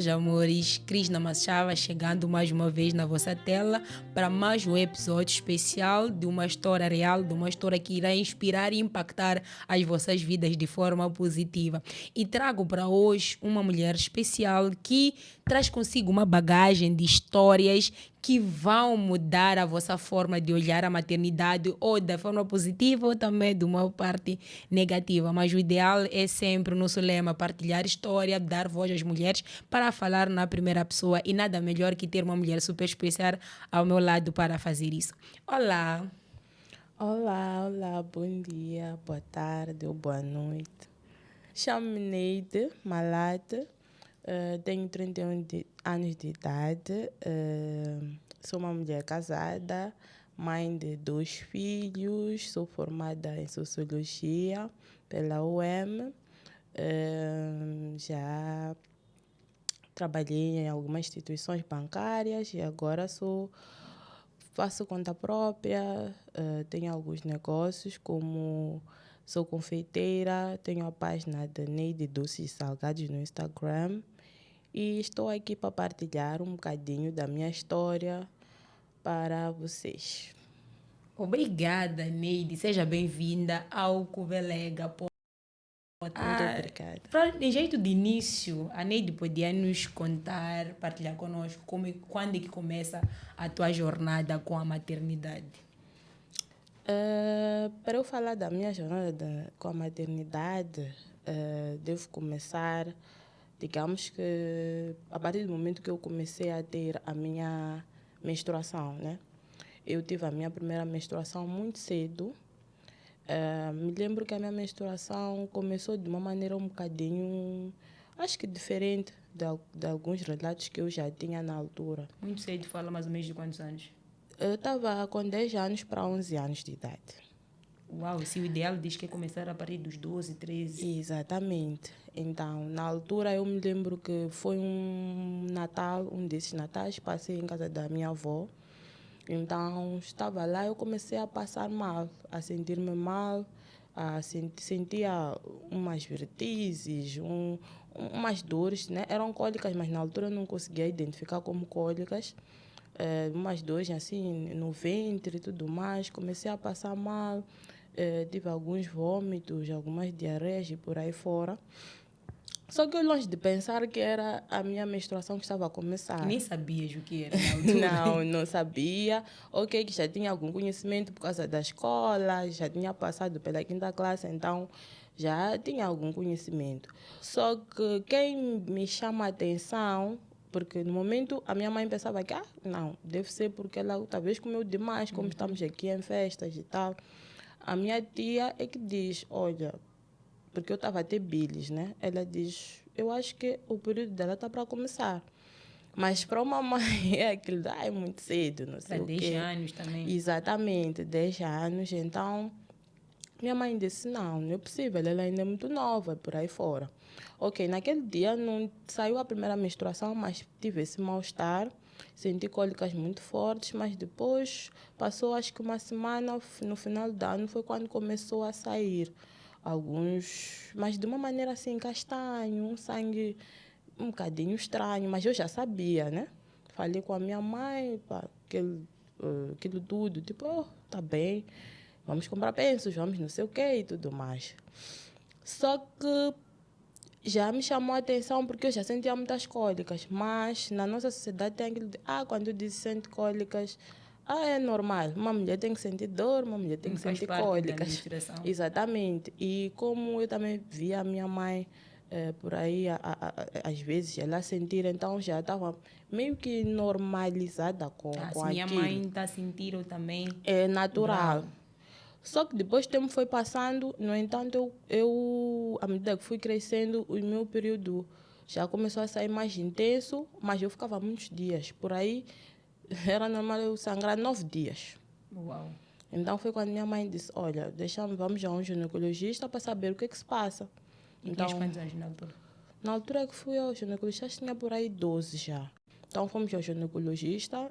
meus amores, Krishna Machava chegando mais uma vez na vossa tela para mais um episódio especial de uma história real, de uma história que irá inspirar e impactar as vossas vidas de forma positiva. E trago para hoje uma mulher especial que traz consigo uma bagagem de histórias que vão mudar a vossa forma de olhar a maternidade ou da forma positiva ou também de uma parte negativa. Mas o ideal é sempre o nosso lema, partilhar história, dar voz às mulheres para falar na primeira pessoa e nada melhor que ter uma mulher super especial ao meu lado para fazer isso. Olá! Olá, bom dia, boa tarde ou boa noite. Chamo-me Neide Malate, tenho 31 anos de idade, sou uma mulher casada, mãe de 2 filhos, sou formada em Sociologia pela UEM, já trabalhei em algumas instituições bancárias e agora faço conta própria, tenho alguns negócios, como sou confeiteira, tenho a página da Neide Doces e Salgados no Instagram e estou aqui para partilhar um bocadinho da minha história para vocês. Obrigada, Neide. Seja bem-vinda ao Cuvelega. Muito obrigada. Em jeito de início, a Neide podia nos contar, partilhar conosco quando é que começa a tua jornada com a maternidade? Para eu falar da minha jornada com a maternidade, devo começar, digamos que a partir do momento que eu comecei a ter a minha menstruação, né? Eu tive a minha primeira menstruação muito cedo. Me lembro que a minha menstruação começou de uma maneira um bocadinho, acho que diferente de alguns relatos que eu já tinha na altura. Muito cedo, fala mais ou menos de quantos anos? Eu estava com 10 anos para 11 anos de idade. Uau, se o ideal diz que é começar a partir dos 12, 13. Exatamente. Então, na altura eu me lembro que foi um Natal, um desses natais, passei em casa da minha avó. Então, estava lá, eu comecei a passar mal, a sentir-me mal, sentia umas vertigens, umas dores, né? Eram cólicas, mas na altura eu não conseguia identificar como cólicas. Umas dores assim no ventre e tudo mais, comecei a passar mal, tive alguns vômitos, algumas diarreias e por aí fora. Só que eu longe de pensar que era a minha menstruação que estava a começar. E nem sabias o que era na altura. Não sabia. Ok, que já tinha algum conhecimento por causa da escola, já tinha passado pela 5ª classe, então já tinha algum conhecimento. Só que quem me chama a atenção, porque no momento a minha mãe pensava que, não, deve ser porque ela talvez comeu demais, como estamos aqui em festas e tal. A minha tia é que diz, olha, porque eu estava a ter bilis, né? Ela diz, eu acho que o período dela está para começar. Mas para uma mãe é aquilo, é muito cedo, não sei Para o 10 quê. anos também. Exatamente, 10 anos. Então, minha mãe disse, não é possível, ela ainda é muito nova, por aí fora. Ok, naquele dia não saiu a primeira menstruação, mas tive esse mal-estar, senti cólicas muito fortes, mas depois passou acho que uma semana, no final do ano, foi quando começou a sair alguns, mas de uma maneira assim, castanho, um sangue um bocadinho estranho, mas eu já sabia, né? Falei com a minha mãe, pá, aquilo tudo, tipo, tá bem, vamos comprar pensos, vamos não sei o quê e tudo mais. Só que já me chamou a atenção porque eu já sentia muitas cólicas, mas na nossa sociedade tem aquilo de, quando diz sente cólicas, é normal, uma mulher tem que sentir dor, uma mulher tem que Faz sentir parte da cólicas. menstruação. Exatamente. E como eu também via a minha mãe por aí, às vezes, ela sentir, então já estava meio que normalizada com Se minha aquilo. mãe está a sentir, eu também. É natural. Bravo. Só que depois o tempo foi passando, no entanto, à medida que fui crescendo, o meu período já começou a sair mais intenso, mas eu ficava muitos dias. Por aí, era normal eu sangrar 9 dias. Uau. Então foi quando minha mãe disse, olha, vamos a um ginecologista para saber o que é que se passa. E tinhas quantos anos na altura? Na altura que fui ao ginecologista, tinha por aí 12 já. Então fomos ao ginecologista,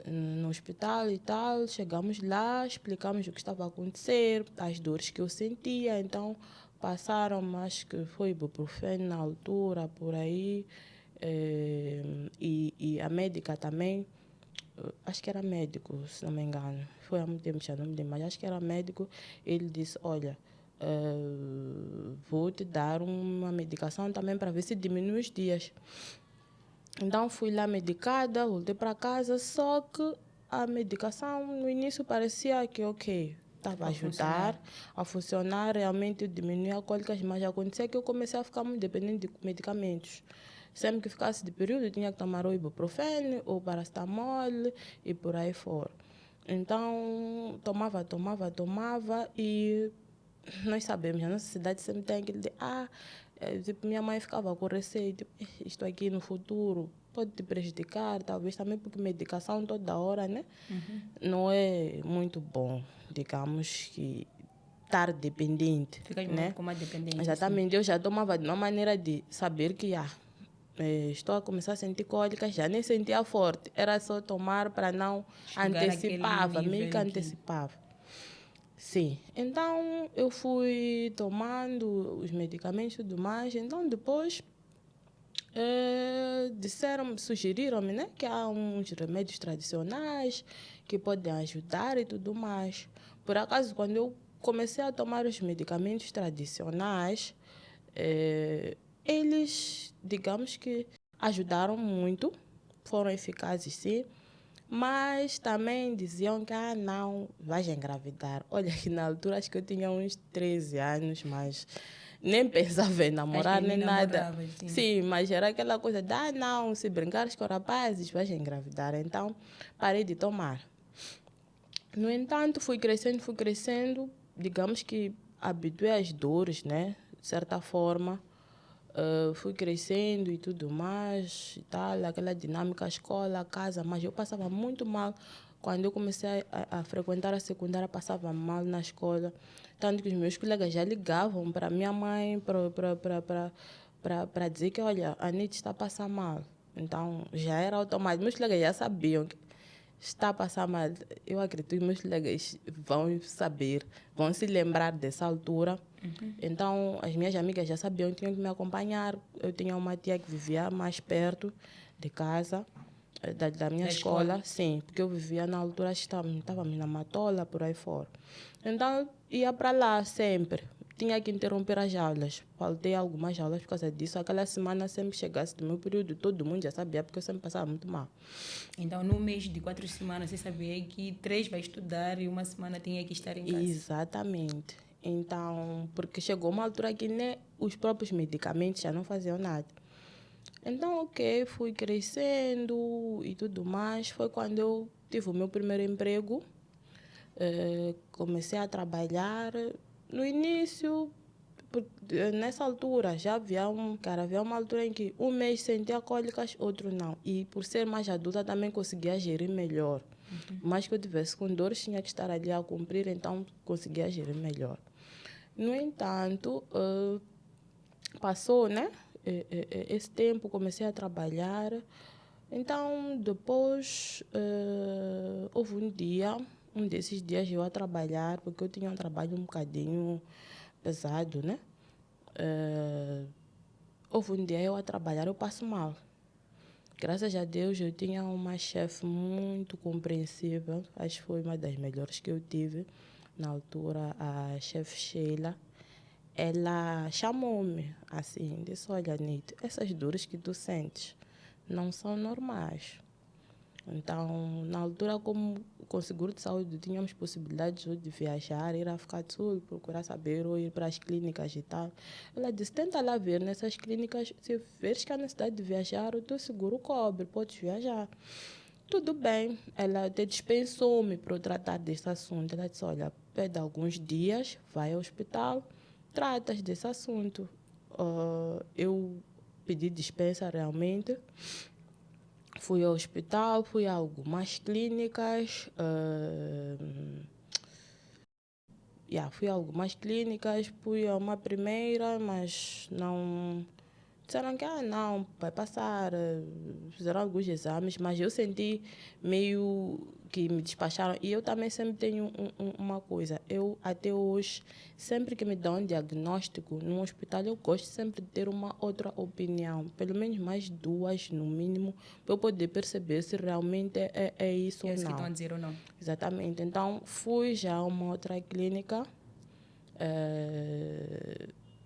no hospital e tal, chegamos lá, explicamos o que estava a acontecer, as dores que eu sentia, então passaram, acho que foi ibuprofeno na altura, por aí, e a médica também, acho que era médico, se não me engano, foi há muito tempo, já não me lembro, mas acho que era médico, ele disse, olha, vou te dar uma medicação também para ver se diminui os dias. Então fui lá medicada, voltei para casa, só que a medicação no início parecia que ok, estava a ajudar a funcionar, realmente diminuía cólicas, mas acontecia que eu comecei a ficar muito dependente de medicamentos. Sempre que ficasse de período, eu tinha que tomar ou ibuprofeno ou paracetamol e por aí fora. Então, tomava e nós sabemos, a nossa cidade sempre tem aquele de, tipo, minha mãe ficava com receio, tipo, isto aqui no futuro pode te prejudicar, talvez também porque medicação toda hora, né? Não é muito bom, digamos que estar dependente, Ficas né? com uma dependência. Exatamente, eu já tomava de uma maneira de saber que, estou a começar a sentir cólicas, já nem sentia forte, era só tomar para não antecipava, meio que antecipava. Sim, então eu fui tomando os medicamentos e tudo mais, então depois sugeriram-me, né, que há uns remédios tradicionais que podem ajudar e tudo mais. Por acaso, quando eu comecei a tomar os medicamentos tradicionais, eles, digamos que ajudaram muito, foram eficazes sim, mas também diziam que, não, vais engravidar. Olha, que na altura acho que eu tinha uns 13 anos, mas nem pensava em namorar, nem nada. Sim, mas era aquela coisa de, não, se brincares com rapazes, vais engravidar. Então, parei de tomar. No entanto, fui crescendo, digamos que habituei às dores, né? De certa forma. Fui crescendo e tudo mais, e tal, aquela dinâmica, escola, casa, mas eu passava muito mal. Quando eu comecei a frequentar a secundária, passava mal na escola. Tanto que os meus colegas já ligavam para minha mãe para dizer que, olha, a Anitta está a passar mal. Então, já era automático. Meus colegas já sabiam que está a passar mal. Eu acredito que meus colegas vão saber, vão se lembrar dessa altura. Então, as minhas amigas já sabiam que tinham que me acompanhar. Eu tinha uma tia que vivia mais perto de casa, da minha escola. Sim, porque eu vivia na altura, estávamos na Matola, por aí fora. Então, eu ia para lá sempre. Tinha que interromper as aulas. Faltei algumas aulas por causa disso. Aquela semana, sempre que chegasse do meu período, todo mundo já sabia, porque eu sempre passava muito mal. Então, no mês de 4 semanas, você sabia que 3 vai estudar e uma semana tinha que estar em casa. Exatamente. Então, porque chegou uma altura que nem os próprios medicamentos já não faziam nada. Então, ok, fui crescendo e tudo mais. Foi quando eu tive o meu primeiro emprego. Comecei a trabalhar. No início, nessa altura, já havia uma altura em que um mês sentia cólicas, outro não. E por ser mais adulta, também conseguia gerir melhor. Mais que eu tivesse com dores, tinha que estar ali a cumprir, então conseguia gerir melhor. No entanto, passou, né? Esse tempo comecei a trabalhar. Então, depois, houve um desses dias eu a trabalhar, porque eu tinha um trabalho um bocadinho pesado, né? Houve um dia eu a trabalhar, eu passo mal. Graças a Deus eu tinha uma chefe muito compreensiva, acho que foi uma das melhores que eu tive na altura, a chefe Sheila. Ela chamou-me assim, disse, olha Anitta, essas dores que tu sentes não são normais. Então, na altura, como com o seguro de saúde tínhamos possibilidades de viajar, ir a África do Sul, procurar saber, ou ir para as clínicas e tal. Ela disse, tenta lá ver nessas clínicas, se veres que há necessidade de viajar, o teu seguro cobre, podes viajar. Tudo bem, ela até dispensou-me para eu tratar desse assunto. Ela disse, olha, pede alguns dias, vai ao hospital, tratas desse assunto. Eu pedi dispensa realmente. Fui ao hospital, fui a algumas clínicas. Fui a algumas clínicas, fui a uma primeira, mas disseram que, não, vai passar, fizeram alguns exames, mas eu senti meio que me despacharam. E eu também sempre tenho uma coisa, eu até hoje, sempre que me dão um diagnóstico no hospital, eu gosto sempre de ter uma outra opinião, pelo menos mais duas, no mínimo, para eu poder perceber se realmente é isso ou Isso que não. estão a dizer ou não. Exatamente. Então, fui já a uma outra clínica.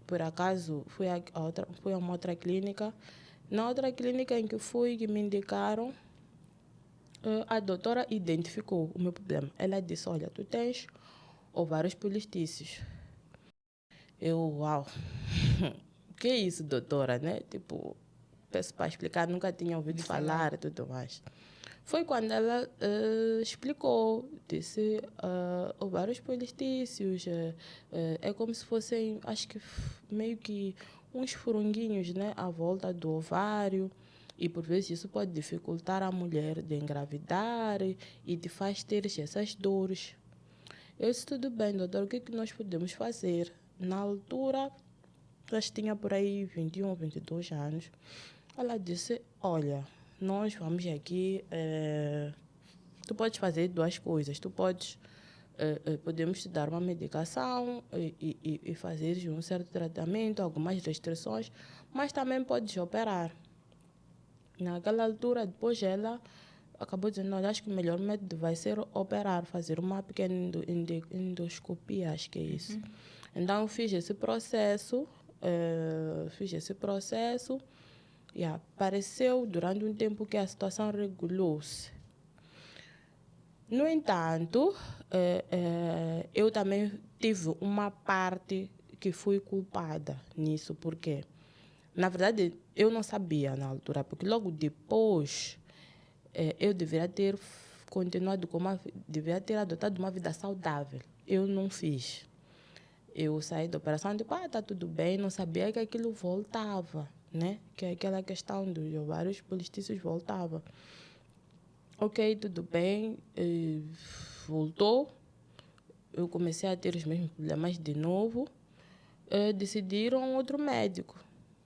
Por acaso, fui a uma outra clínica. Na outra clínica em que fui, que me indicaram, a doutora identificou o meu problema. Ela disse, olha, tu tens ovários polistícios. Eu, uau, que isso, doutora, né? Tipo, peço para explicar, nunca tinha ouvido falar e tudo mais. Foi quando ela explicou, disse ovários polistícios, é como se fossem, acho que meio que uns furunguinhos, né, à volta do ovário, e por vezes isso pode dificultar a mulher de engravidar e te faz ter essas dores. Eu disse, tudo bem, doutor, o que, que nós podemos fazer? Na altura, acho que tinha por aí 21, 22 anos. Ela disse, olha, nós vamos aqui, tu podes fazer duas coisas. Tu podes, podemos te dar uma medicação e fazer um certo tratamento, algumas restrições, mas também podes operar. Naquela altura, depois ela acabou dizendo, olha, acho que o melhor método vai ser operar, fazer uma pequena endoscopia, acho que é isso. Então, eu fiz esse processo, e apareceu durante um tempo que a situação regulou-se. No entanto, eu também tive uma parte que fui culpada nisso, porque, na verdade, eu não sabia na altura, porque logo depois eu deveria ter continuado deveria ter adotado uma vida saudável. Eu não fiz. Eu saí da operação e tipo, tá tudo bem, não sabia que aquilo voltava, né? Que aquela questão dos ovários polistícios voltava. Ok, tudo bem, voltou, eu comecei a ter os mesmos problemas de novo, decidiram outro médico.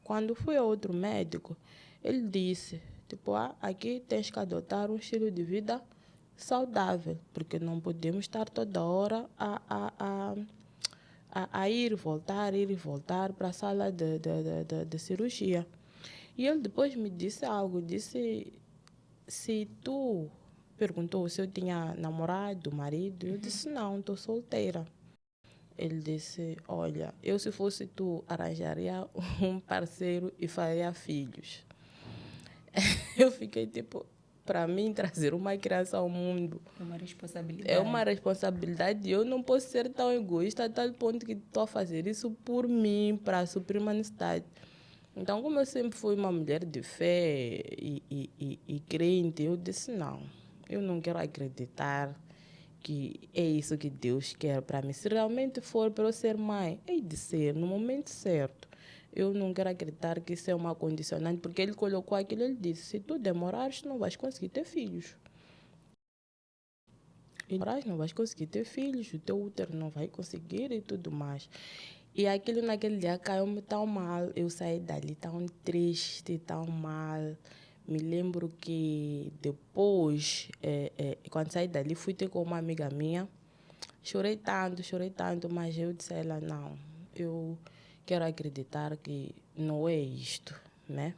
Quando fui a outro médico, ele disse, tipo, aqui tens que adotar um estilo de vida saudável, porque não podemos estar toda hora a ir e voltar para a sala de cirurgia. E ele depois me disse algo, disse, se tu perguntou se eu tinha namorado, marido, eu disse não, estou solteira. Ele disse, olha, eu se fosse tu, arranjaria um parceiro e faria filhos. Eu fiquei tipo, para mim trazer uma criança ao mundo É uma responsabilidade. é uma responsabilidade. Eu não posso ser tão egoísta a tal ponto que estou a fazer isso por mim, para suprir uma necessidade. Então, como eu sempre fui uma mulher de fé e crente, eu disse, não, eu não quero acreditar que é isso que Deus quer para mim. Se realmente for para eu ser mãe, hei de ser no momento certo. Eu não quero acreditar que isso é uma condicionante, porque ele colocou aquilo, ele disse, se tu demorares, não vais conseguir ter filhos. E não vais conseguir ter filhos, o teu útero não vai conseguir e tudo mais. E aquilo naquele dia caiu-me tão mal, eu saí dali tão triste, tão mal. Me lembro que depois, quando saí dali, fui ter com uma amiga minha. Chorei tanto, mas eu disse a ela, não, eu quero acreditar que não é isto, né?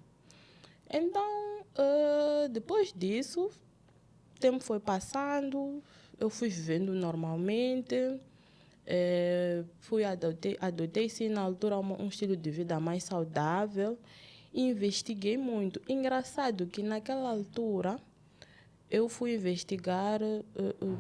Então, depois disso, o tempo foi passando, eu fui vivendo normalmente, adotei sim na altura um estilo de vida mais saudável e investiguei muito. Engraçado que naquela altura eu fui investigar,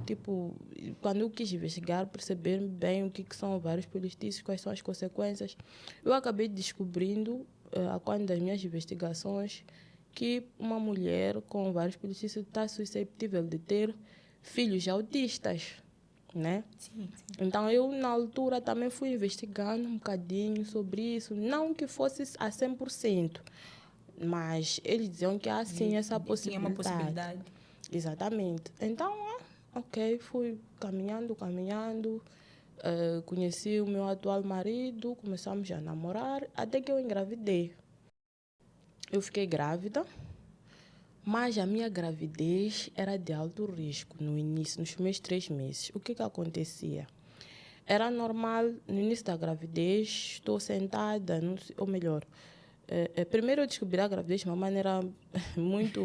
tipo, quando eu quis investigar, perceber bem o que são vários polistícios, quais são as consequências, eu acabei descobrindo, a quando das minhas investigações, que uma mulher com vários polistícios está suscetível de ter filhos autistas, né? Sim. Então, eu, na altura, também fui investigando um bocadinho sobre isso. Não que fosse a 100%, mas eles diziam que há sim essa possibilidade. Tinha uma possibilidade. Exatamente. Então, ok, fui caminhando. Conheci o meu atual marido, começamos a namorar, até que eu engravidei. eu fiquei grávida, mas a minha gravidez era de alto risco no início, nos primeiros 3 meses. O que acontecia? Era normal, no início da gravidez, estou sentada, não sei, ou melhor, primeiro eu descobri a gravidez de uma maneira muito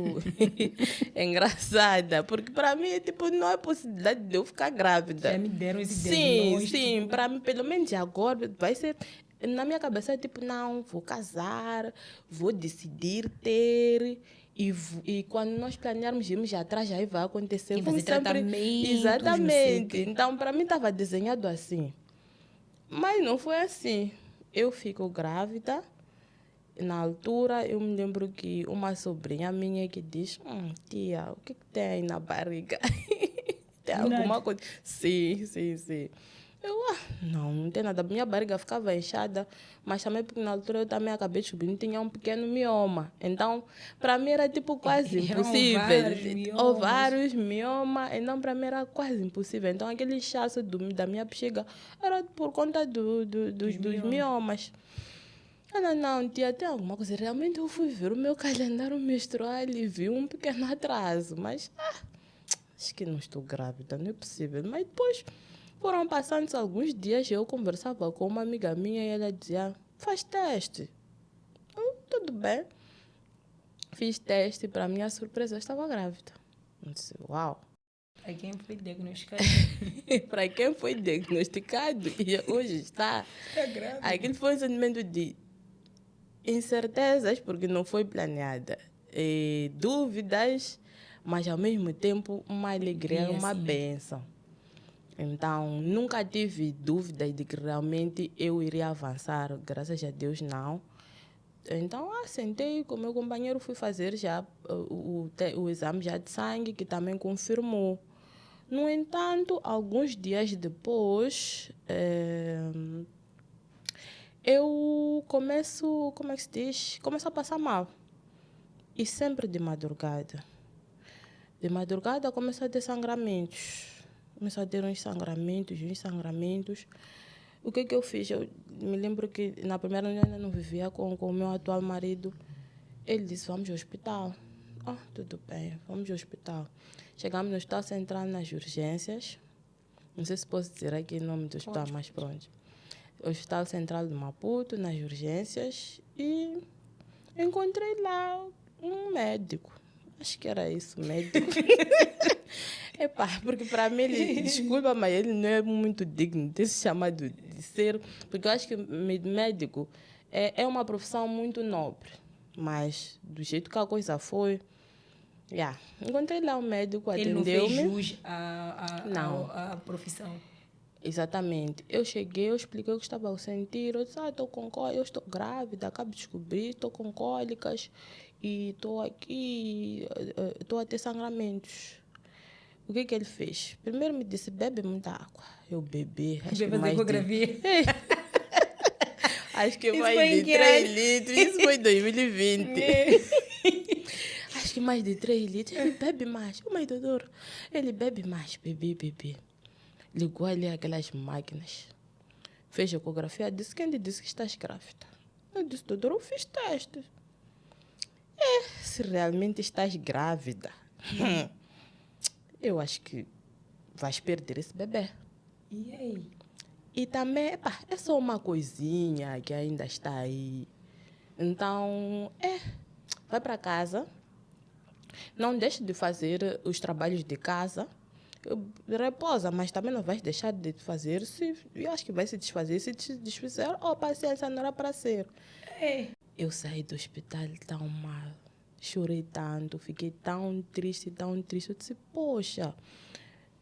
engraçada, porque para mim, tipo, não é possibilidade de eu ficar grávida. Já me deram esse Sim, diagnóstico. sim, para mim, pelo menos agora, vai ser. Na minha cabeça é tipo, não, vou casar, vou decidir ter. E quando nós planearmos irmos atrás, aí vai acontecer. Tem Vamos fazer tratamentos, não sei o Exatamente. quê. Então, para mim, estava desenhado assim. Mas não foi assim. Eu fico grávida. Na altura, eu me lembro que uma sobrinha minha que diz: tia, o que tem aí na barriga? Tem Do alguma nada. coisa? Sim, sim, sim. Eu, não tem nada. Minha barriga ficava inchada, mas também porque na altura eu também acabei de descobrir que tinha um pequeno mioma. Então, para mim era tipo quase Eram impossível. vários miomas. Ovários, mioma, então para mim era quase impossível. Então, aquele inchaço da minha bexiga era por conta dos miomas. Não, tia, tem alguma coisa. Realmente eu fui ver o meu calendário menstrual e vi um pequeno atraso, mas acho que não estou grávida, não é possível. Mas depois foram passando alguns dias, eu conversava com uma amiga minha e ela dizia: faz teste. Tudo bem. Fiz teste, para minha surpresa, eu estava grávida. Eu disse: uau. Para quem foi diagnosticado. Para quem foi diagnosticado e hoje está, Está grávida. aquele foi um sentimento de incertezas, porque não foi planeada, e dúvidas, mas ao mesmo tempo uma alegria, uma sim. bênção. Então, nunca tive dúvidas de que realmente eu iria avançar, graças a Deus não. Então, sentei com meu companheiro, fui fazer já o exame já de sangue, que também confirmou. No entanto, alguns dias depois, eu começo, como é que se diz? Começo a passar mal. E sempre de madrugada. De madrugada começo a ter sangramentos. Começo a ter uns sangramentos. O que eu fiz? Eu me lembro que na primeira noite eu ainda não vivia com o meu atual marido. Ele disse: vamos ao hospital. Tudo bem, vamos ao hospital. Chegamos no hospital central nas urgências. Não sei se posso dizer aqui o nome do hospital, mas pronto. Hospital Central de Maputo, nas urgências. E encontrei lá um médico. Acho que era isso, médico. Porque para mim, desculpa, mas ele não é muito digno de ser chamado de ser, porque eu acho que médico é uma profissão muito nobre, mas do jeito que a coisa foi, encontrei lá um médico, Ele não fez atendeu-me. jus à profissão. Exatamente. Eu cheguei, eu expliquei o que estava a sentir. Eu disse: estou com cólicas, eu estou grávida, acabo de descobrir, estou com cólicas e estou aqui, estou a ter sangramentos. O que ele fez? Primeiro me disse: bebe muita água. Eu bebi, acho que mais ecografia. Acho que Isso mais foi em de que 3 ano? litros. Isso foi em 2020. Acho que mais de 3 litros. Ele bebe mais. Mas, doutor, ele bebe mais. Bebi. Ligou ali aquelas máquinas. Fez ecografia. Disse: quem lhe disse que estás grávida? Eu disse: doutor, eu fiz testes. Se realmente estás grávida, eu acho que vais perder esse bebê. E aí? E também, é só uma coisinha que ainda está aí. Então, vai para casa. Não deixe de fazer os trabalhos de casa. Repousa, mas também não vais deixar de fazer. Eu acho que vai se desfazer. Se te desfizer, paciência, não era para ser. Eu saí do hospital tão mal. Chorei tanto, fiquei tão triste. Eu disse: poxa,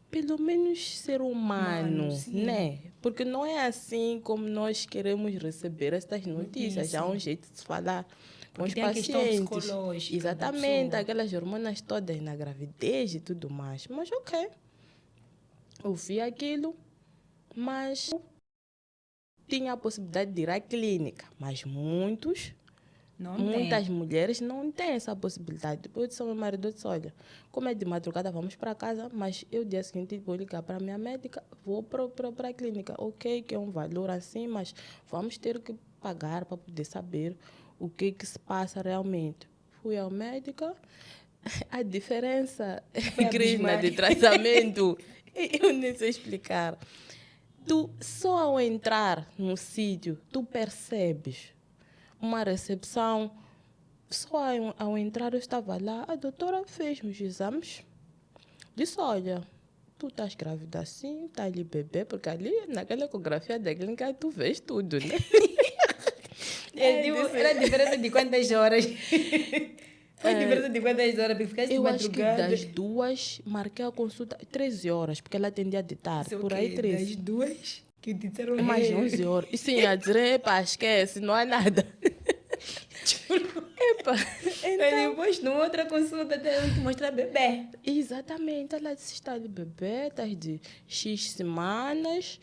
pelo menos ser humano, né? Porque não é assim como nós queremos receber estas notícias. Há um jeito de se falar com os tem a questão pacientes. psicológica. Exatamente, aquelas hormonas todas na gravidez e tudo mais. Mas ok, eu vi aquilo, mas tinha a possibilidade de ir à clínica. Mas muitas mulheres não têm essa possibilidade. Depois eu disse ao meu marido: olha, como é de madrugada, vamos para casa, mas eu dia seguinte vou ligar para a minha médica, vou para a clínica. Ok, que é um valor assim, mas vamos ter que pagar para poder saber o que se passa realmente. Fui ao médico, a diferença, Krishna, de tratamento, eu nem sei explicar. Tu, só ao entrar no sítio, tu percebes uma recepção. Só ao entrar eu estava lá, a doutora fez-me os exames. Disse, olha, tu estás grávida assim, está ali bebê, porque ali naquela ecografia da clínica tu vês tudo, né? Era a diferença de quantas horas? Foi diferença de quantas horas? Porque ficaste de Eu acho que madrugada. das 2, marquei a consulta 13 horas, porque ela atendia de tarde, Sei o por aí quê, 13. das 2 que te disseram Mais 11 horas. E sim, a dizer, epa, esquece, não há nada. Epa, então... depois, numa outra consulta, até te mostrar bebê. Exatamente, ela disse, está de bebê, estás de X semanas.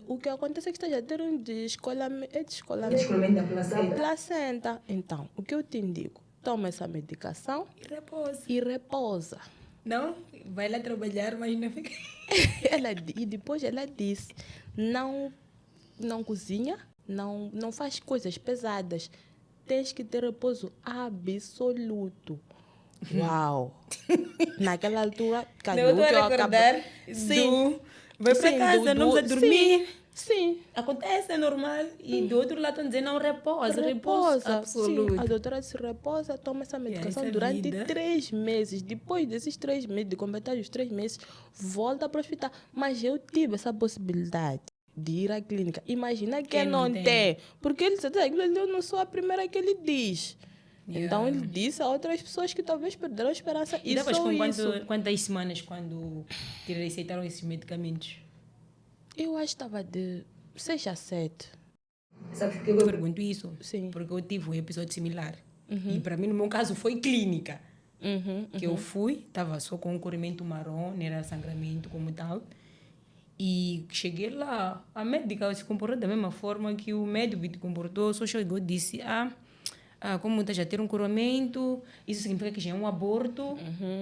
O que acontece é que estás a ter um descolamento. Descolamento da placenta. Placenta. Então, o que eu te indico? Toma essa medicação E repousa. e repousa. Não? Vai lá trabalhar, mas não fica... E depois ela disse, não cozinha, não faz coisas pesadas. Tens que ter repouso absoluto. Uau! Naquela altura, Eu estou a recordar vai para casa, não precisa dormir. Sim. Acontece, é normal. E do outro lado estão dizendo, não, repousa. Repouso absoluto. Sim, a doutora disse, repousa, toma essa medicação durante 3 meses. Depois desses 3 meses, de completar os 3 meses, volta para o hospital. Mas eu tive essa possibilidade de ir à clínica. Imagina quem não tem. Porque ele disse, eu não sou a primeira que ele diz. Então ele disse a outras pessoas que talvez perderam a esperança. E depois com quantas semanas quando te receitaram esses medicamentos? Eu acho que estava de 6 a 7. Sabes por que eu pergunto isso? Sim. Porque eu tive um episódio similar. E para mim, no meu caso, foi clínica. Que eu fui, estava só com um corrimento marrom, não era sangramento como tal. E cheguei lá, a médica se comportou da mesma forma que o médico se comportou, só chegou e disse, como está já ter um corrimento, isso significa que já é um aborto,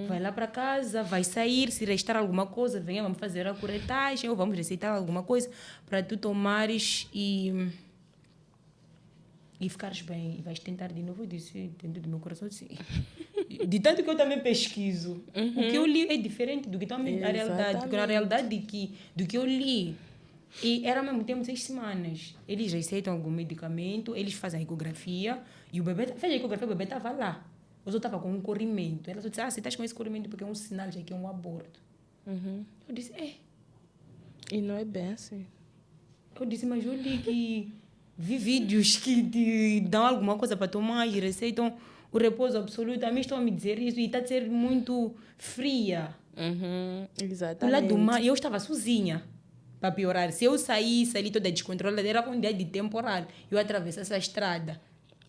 vai lá para casa, vai sair, se restar alguma coisa, venha, vamos fazer a curetagem ou vamos receitar alguma coisa para tu tomares e ficares bem. E vais tentar de novo. Eu disse, dentro do meu coração, sim. De tanto que eu também pesquiso. O que eu li é diferente do que também a realidade. Porque na realidade do que eu li, e era ao mesmo tempo 6 semanas. Eles receitam algum medicamento, eles fazem a ecografia, e o bebê fez a ecografia, o bebê estava lá. Eu só estava com um corrimento. Ela só disse, você está com esse corrimento porque é um sinal de que é um aborto. Eu disse, E não é bem assim. Eu disse, mas eu li que vi vídeos que te dão alguma coisa para tomar e receitam o repouso absoluto. A mim estão a me dizer isso e está a ser muito fria. Exatamente. Lá do mar, eu estava sozinha. Para piorar, se eu saísse ali toda descontrolada, era um dia de temporal. Eu atravessasse a estrada.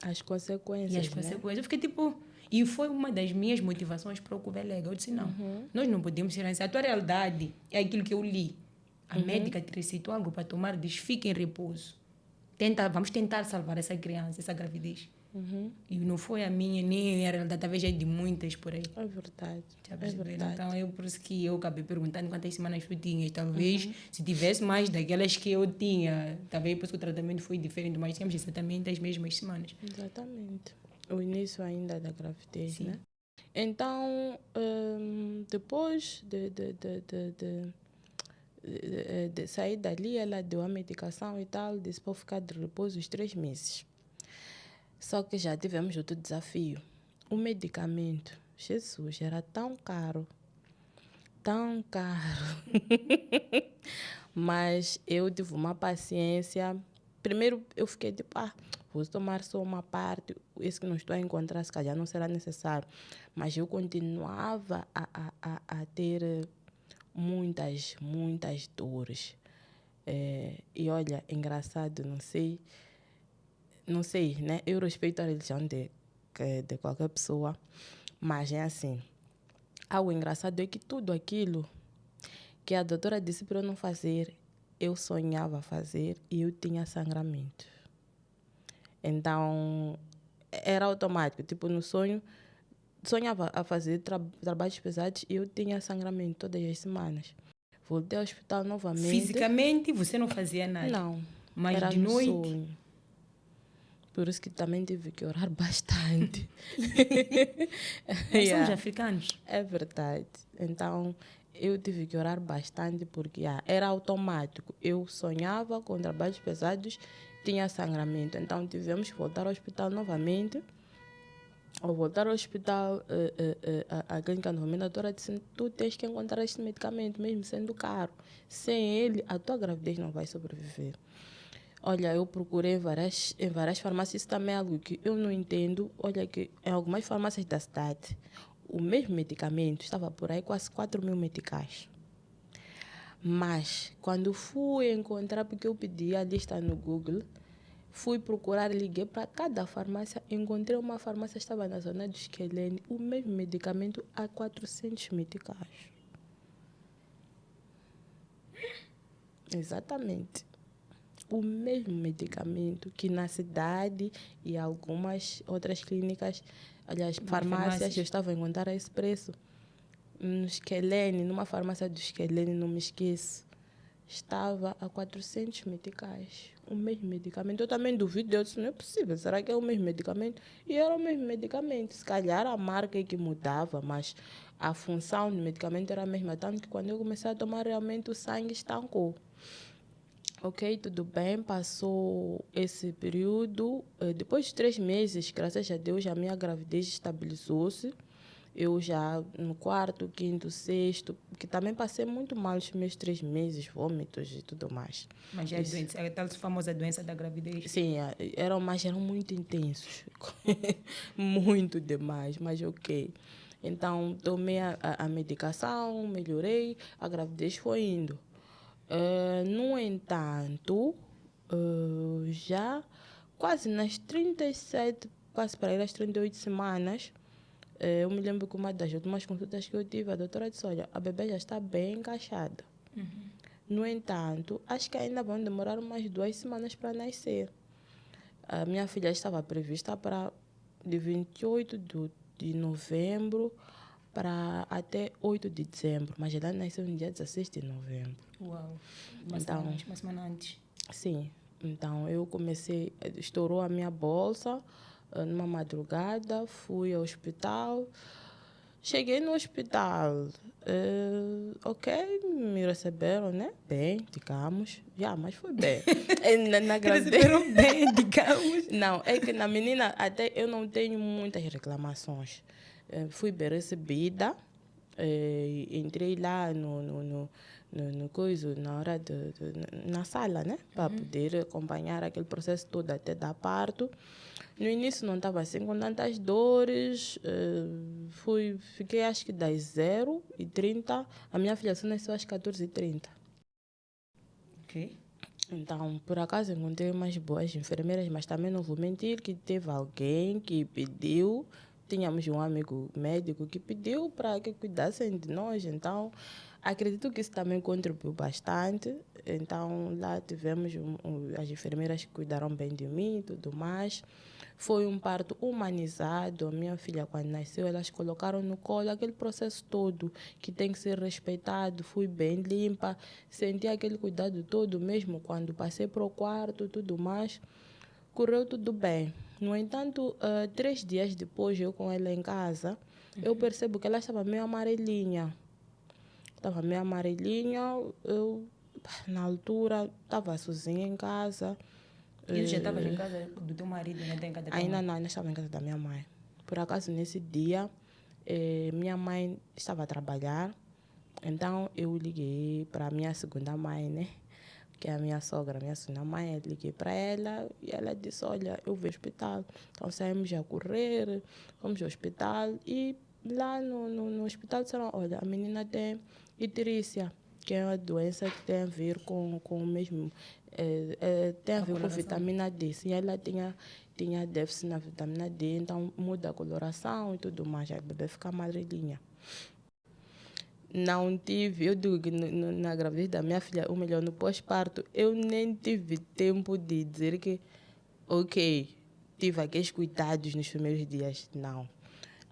As consequências. E as consequências. Eu fiquei tipo. E foi uma das minhas motivações para o Cubelega. Eu disse: não, nós não podemos ser assim. A tua realidade é aquilo que eu li. A médica te receitou algo para tomar, diz: fica em repouso. Vamos tentar salvar essa criança, essa gravidez. E não foi a minha, nem a realidade, talvez é de muitas por aí. É verdade. É verdade. Então, é por isso que eu acabei perguntando quantas semanas tu tinhas. Talvez, se tivesse mais daquelas que eu tinha, talvez por isso que o tratamento foi diferente, mas tínhamos exatamente as mesmas semanas. Exatamente. O início ainda da gravidez, Sim. né? Então, depois de sair dali, ela deu a medicação e tal, disse para eu ficar de repouso os 3 meses. Só que já tivemos outro desafio. O medicamento, Jesus, era tão caro. Tão caro. Mas eu tive uma paciência. Primeiro eu fiquei tipo, vou tomar só uma parte. Esse que não estou a encontrar, se calhar não será necessário. Mas eu continuava a ter muitas dores. E olha, engraçado, não sei, né? Eu respeito a religião de qualquer pessoa, mas é assim. O engraçado é que tudo aquilo que a doutora disse para eu não fazer, eu sonhava fazer e eu tinha sangramento. Então, era automático. Tipo, no sonho, sonhava a fazer trabalhos pesados e eu tinha sangramento todas as semanas. Voltei ao hospital novamente. Fisicamente, você não fazia nada? Não. Mas era de no noite? Sonho. Por isso que também tive que orar bastante. Nós somos africanos. É verdade. Então, eu tive que orar bastante porque era automático. Eu sonhava com trabalhos pesados, tinha sangramento. Então, tivemos que voltar ao hospital novamente. Ao voltar ao hospital, a clínica novamente, a doutora disse, tu tens que encontrar este medicamento, mesmo sendo caro. Sem ele, a tua gravidez não vai sobreviver. Olha, eu procurei em várias farmácias, isso também é algo que eu não entendo. Olha, que em algumas farmácias da cidade, o mesmo medicamento estava por aí quase 4.000 meticais. Mas, quando fui encontrar, porque eu pedi a lista no Google, fui procurar, liguei para cada farmácia, encontrei uma farmácia, estava na zona do Esquelene, o mesmo medicamento a 400 meticais. Exatamente. O mesmo medicamento que na cidade e algumas outras clínicas, aliás, farmácias, eu estava a encontrar a esse preço. No Esquelene, numa farmácia do Esquelene, não me esqueço, estava a 400 meticais. O mesmo medicamento. Eu também duvido, eu disse, não é possível, será que é o mesmo medicamento? E era o mesmo medicamento. Se calhar a marca é que mudava, mas a função do medicamento era a mesma. Tanto que quando eu comecei a tomar, realmente o sangue estancou. Ok, tudo bem, passou esse período. Depois de 3 meses, graças a Deus, a minha gravidez estabilizou-se. Eu já no 4º, 5º, 6º, que também passei muito mal os meus 3 meses, vômitos e tudo mais. Mas é doença, é a tal famosa doença da gravidez. Sim, eram muito intensos. Muito demais, mas ok. Então, tomei a medicação, melhorei, a gravidez foi indo. No entanto, já quase nas 37, quase para ir às 38 semanas, eu me lembro que uma das últimas consultas que eu tive, a doutora disse, olha, a bebê já está bem encaixada. No entanto, acho que ainda vão demorar umas 2 semanas para nascer. A minha filha estava prevista para de 28 de novembro para até 8 de dezembro, mas ela nasceu no dia 16 de novembro. Uau, uma semana antes. Sim, então eu comecei, estourou a minha bolsa numa madrugada, fui ao hospital, cheguei no hospital, ok, me receberam, né? Bem, digamos, mas foi bem. Na gravidez... Receberam bem, digamos. Não, é que na menina até eu não tenho muitas reclamações. Fui bem recebida, entrei lá no coisa, na hora na sala, né? Para poder acompanhar aquele processo todo até dar parto. No início não estava assim com tantas dores, fiquei acho que das 0h30, a minha filha só nasceu às 14h30. Ok. Então, por acaso encontrei umas boas enfermeiras, mas também não vou mentir que teve alguém que pediu, tínhamos um amigo médico que pediu para que cuidassem de nós, então acredito que isso também contribuiu bastante. Então lá tivemos as enfermeiras que cuidaram bem de mim e tudo mais. Foi um parto humanizado. A minha filha, quando nasceu, elas colocaram no colo aquele processo todo que tem que ser respeitado. Fui bem limpa, senti aquele cuidado todo, mesmo quando passei para o quarto e tudo mais. Correu tudo bem. No entanto, 3 dias depois, eu com ela em casa, eu percebo que ela estava meio amarelinha. Eu, na altura, estava sozinha em casa. E já estavas em casa do teu marido, né? Em casa da tua mãe? Não, ainda estava em casa da minha mãe. Por acaso, nesse dia, minha mãe estava a trabalhar, então eu liguei para a minha segunda mãe, né? Que é a minha sogra, minha segunda mãe. Eu liguei para ela e ela disse, olha, eu vou ao hospital. Então saímos a correr, fomos ao hospital e lá no hospital disseram, olha, a menina tem icterícia, que é uma doença que tem a ver com o mesmo, tem a ver com vitamina D. Sim, ela tinha déficit na vitamina D, então muda a coloração e tudo mais, a bebê fica amarelinha. Não tive, eu digo que na gravidez da minha filha, ou melhor, no pós-parto, eu nem tive tempo de dizer que, ok, tive aqueles cuidados nos primeiros dias. Não.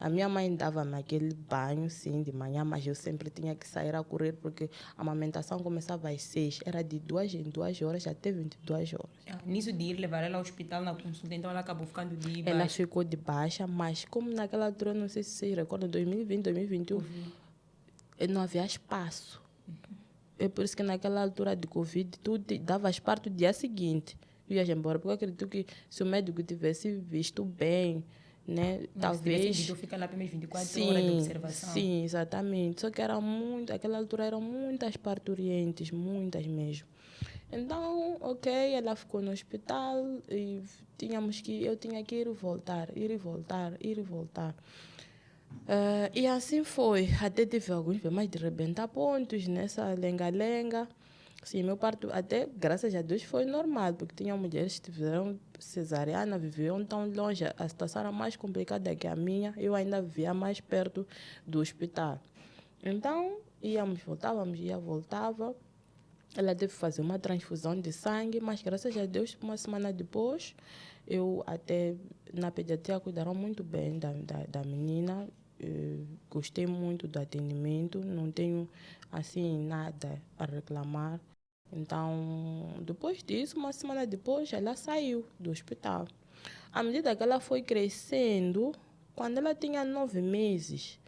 A minha mãe dava-me aquele banho, sim, de manhã, mas eu sempre tinha que sair a correr porque a amamentação começava às 6. Era de 2 em 2 horas até 22 horas. Nisso de ir levar ela ao hospital na consulta, então ela acabou ficando de Ela baixa. ficou de baixa, mas como naquela altura, não sei se vocês recordam, 2020, 2021, não havia espaço. É por isso que naquela altura de Covid, tu davas parto no dia seguinte. Tu ias embora, porque eu acredito que se o médico tivesse visto bem, né, Se tivesse talvez... dito, fica lá pelas 24 horas de observação. Sim, exatamente. Só que era muito, aquela altura eram muitas parturientes, muitas mesmo. Então, ok, ela ficou no hospital e eu tinha que ir e voltar, ir e voltar, ir e voltar. E assim foi, até tive alguns problemas de rebentar pontos nessa lenga-lenga. Sim, meu parto até, graças a Deus, foi normal, porque tinha mulheres que tiveram cesariana, viviam tão longe, a situação era mais complicada que a minha, eu ainda vivia mais perto do hospital. Então, íamos, voltávamos, voltava. Ela teve que fazer uma transfusão de sangue, mas graças a Deus, uma semana depois, eu até na pediatria cuidaram muito bem da menina. Gostei muito do atendimento, não tenho assim nada a reclamar. Então, depois disso, uma semana depois, ela saiu do hospital. À medida que ela foi crescendo, quando ela tinha 9 meses,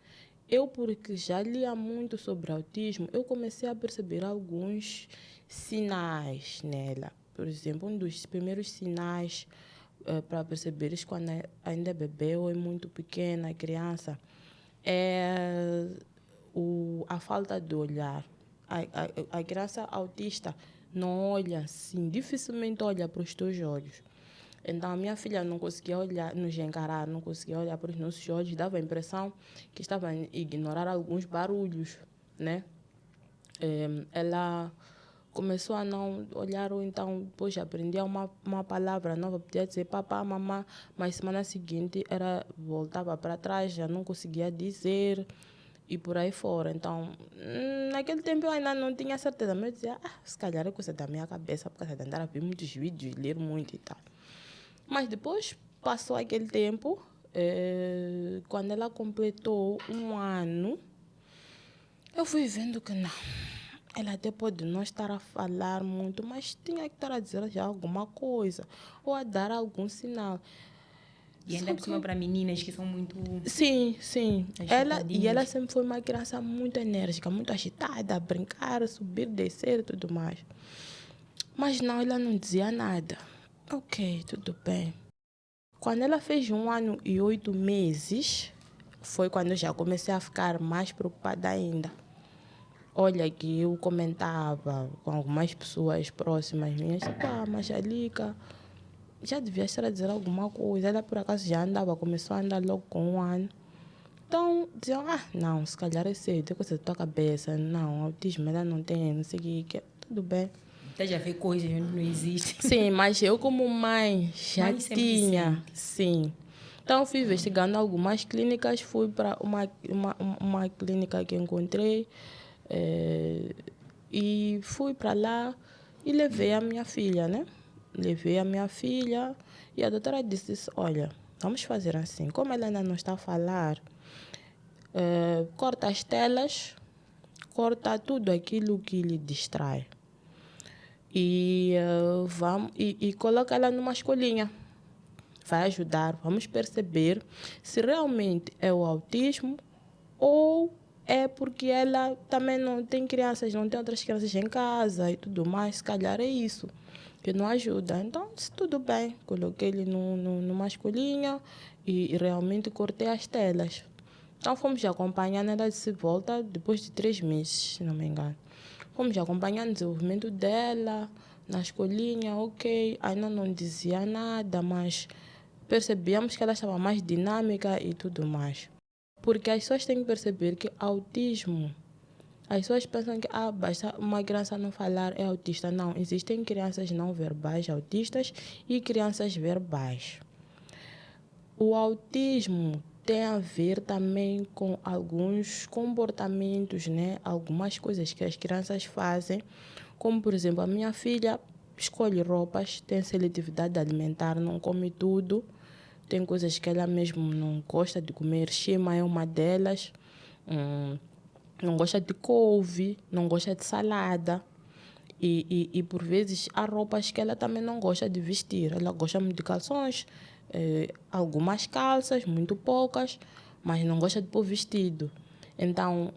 eu, porque já lia muito sobre autismo, eu comecei a perceber alguns sinais nela. Por exemplo, um dos primeiros sinais para perceber isso quando ainda é bebê ou é muito pequena, criança, é a falta de olhar. A criança autista não olha assim, dificilmente olha para os teus olhos. Então, a minha filha não conseguia olhar, nos encarar, não conseguia olhar para os nossos olhos, dava a impressão que estava a ignorar alguns barulhos, né? Ela começou a não olhar, ou então depois aprendia uma palavra nova, podia dizer papá, mamã, mas semana seguinte voltava para trás, já não conseguia dizer e por aí fora. Então, naquele tempo eu ainda não tinha certeza, mas eu dizia, se calhar é coisa da minha cabeça, por causa de andar a ver muitos vídeos, ler muito e tal. Mas depois passou aquele tempo, quando ela completou 1 ano, eu fui vendo que não. Ela até pode não estar a falar muito, mas tinha que estar a dizer já alguma coisa ou a dar algum sinal. E ainda por cima para meninas que são muito Sim, sim. Ela agitadinhas. sempre foi uma criança muito enérgica, muito agitada, a brincar, subir, descer e tudo mais. Mas não, ela não dizia nada. Ok, tudo bem. Quando ela fez 1 ano e 8 meses, foi quando eu já comecei a ficar mais preocupada ainda. Olha, que eu comentava com algumas pessoas próximas minhas, tipo, mas Alica, já devia estar a dizer alguma coisa. Ela por acaso já andava, começou a andar logo com 1 ano. Então, diziam, não, se calhar é cedo, é coisa da tua cabeça. Não, autismo ela não tem, não sei o que, tudo bem. Até já vê coisas onde não existem. Sim, mas eu como mãe já Mãe sempre tinha, sente. sim. Então fui investigando algumas clínicas, fui para uma clínica que encontrei e fui para lá e levei a minha filha, né? Levei a minha filha e a doutora disse, olha, vamos fazer assim, como ela ainda não está a falar, corta as telas, corta tudo aquilo que lhe distrai. E coloca ela numa escolinha. Vai ajudar, vamos perceber se realmente é o autismo ou é porque ela também não tem crianças, não tem outras crianças em casa e tudo mais. Se calhar é isso que não ajuda. Então, disse, tudo bem, coloquei ele numa escolinha e realmente cortei as telas. Então, fomos acompanhando ela de volta depois de 3 meses, se não me engano. Fomos acompanhando o desenvolvimento dela na escolinha, ok. Ainda não dizia nada, mas percebíamos que ela estava mais dinâmica e tudo mais. Porque as pessoas têm que perceber que autismo, as pessoas pensam que basta uma criança não falar é autista. Não, existem crianças não verbais autistas e crianças verbais. O autismo tem a ver também com alguns comportamentos, né? Algumas coisas que as crianças fazem, como por exemplo, a minha filha escolhe roupas, tem seletividade alimentar, não come tudo. tem coisas que ela mesmo não gosta de comer. Shima é uma delas. Não gosta de couve, não gosta de salada. E por vezes há roupas que ela também não gosta de vestir. Ela gosta muito de calções, algumas calças, muito poucas, mas não gosta de pôr vestido. Então,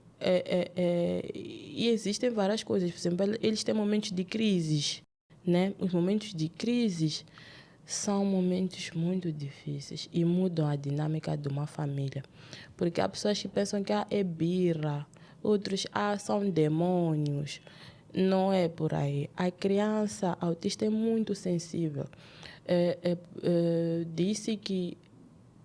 e existem várias coisas. Por exemplo, eles têm momentos de crises, né? Os momentos de crises são momentos muito difíceis e mudam a dinâmica de uma família. Porque há pessoas que pensam que é birra, outros são demônios. Não é por aí. A criança autista é muito sensível. Disse que,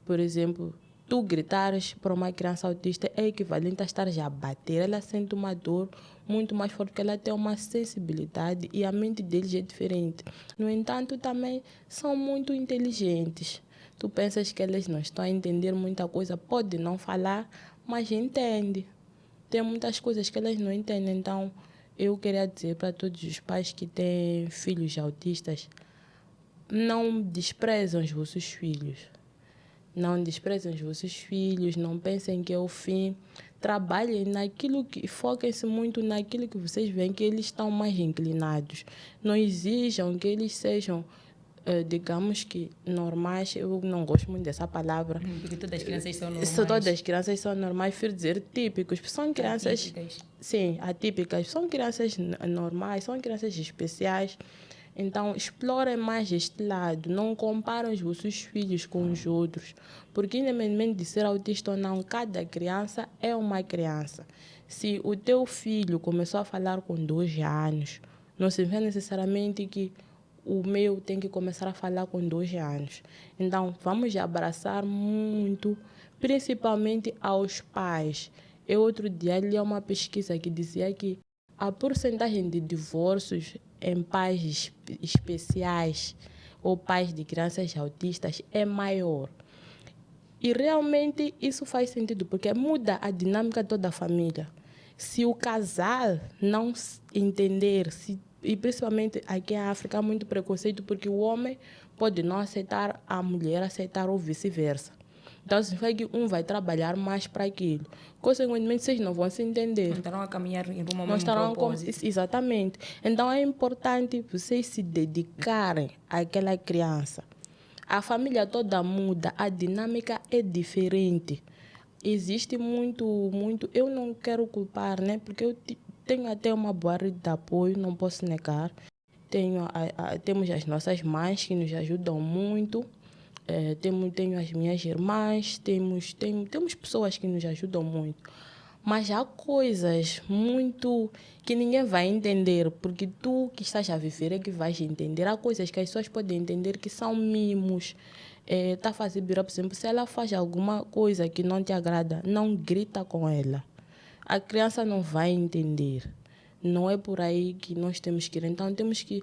por exemplo, tu gritares para uma criança autista é equivalente a estar já a bater. Ela sente uma dor muito mais forte porque ela tem uma sensibilidade e a mente deles é diferente. No entanto, também são muito inteligentes. Tu pensas que eles não estão a entender muita coisa, pode não falar, mas entende. Tem muitas coisas que elas não entendem. Então, eu queria dizer para todos os pais que têm filhos autistas, não desprezam os vossos filhos. Não desprezem os vossos filhos, não pensem que é o fim. Trabalhem naquilo que... Foquem-se muito naquilo que vocês veem que eles estão mais inclinados. Não exijam que eles sejam, digamos que, normais. Eu não gosto muito dessa palavra. Porque todas as crianças são normais. Todas as crianças são normais, prefiro dizer típicos. São crianças... Atípicas. Sim, atípicas. São crianças normais, são crianças especiais. Então, explorem mais este lado. Não comparem os vossos filhos com os outros. Porque, independente de ser autista ou não, cada criança é uma criança. Se o teu filho começou a falar com 2 anos, não significa necessariamente que o meu tem que começar a falar com 2 anos. Então, vamos abraçar muito, principalmente aos pais. Eu, outro dia, li uma pesquisa que dizia que a porcentagem de divórcios em pais especiais ou pais de crianças autistas é maior. E realmente isso faz sentido, porque muda a dinâmica de toda a família. Se o casal não entender, e principalmente aqui em África há muito preconceito, porque o homem pode não aceitar a mulher aceitar ou vice-versa. Então, significa que um vai trabalhar mais para aquilo. Consequentemente, vocês não vão se entender. Não estarão a caminhar em rumo ao Não mesmo estarão propósito. exatamente. Então, é importante vocês se dedicarem àquela criança. A família toda muda, a dinâmica é diferente. Existe muito... Eu não quero culpar, né? Porque eu tenho até uma boa rede de apoio, não posso negar. Temos as nossas mães que nos ajudam muito. Tenho as minhas irmãs, temos pessoas que nos ajudam muito. Mas há coisas muito que ninguém vai entender, porque tu que estás a viver é que vais entender. Há coisas que as pessoas podem entender que são mimos. Tá a fazer birra, por exemplo, se ela faz alguma coisa que não te agrada, não grita com ela. A criança não vai entender. Não é por aí que nós temos que ir. Então, temos que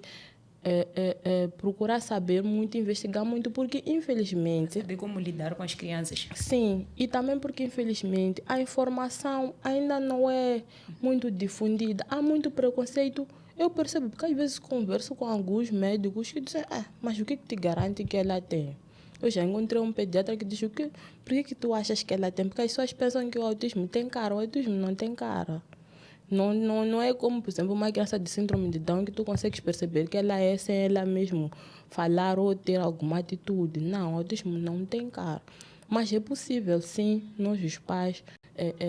procurar saber muito, investigar muito, porque infelizmente... Saber como lidar com as crianças. Sim, e também porque infelizmente a informação ainda não é muito difundida. Há muito preconceito. Eu percebo, porque às vezes converso com alguns médicos que dizem, mas o que te garante que ela tem? Eu já encontrei um pediatra que diz, por que tu achas que ela tem? Porque as pessoas pensam que o autismo tem cara, o autismo não tem cara. Não é como, por exemplo, uma criança de síndrome de Down que tu consegues perceber que ela é sem ela mesmo falar ou ter alguma atitude. Não, o autismo não tem cara. Mas é possível, sim, nós os pais.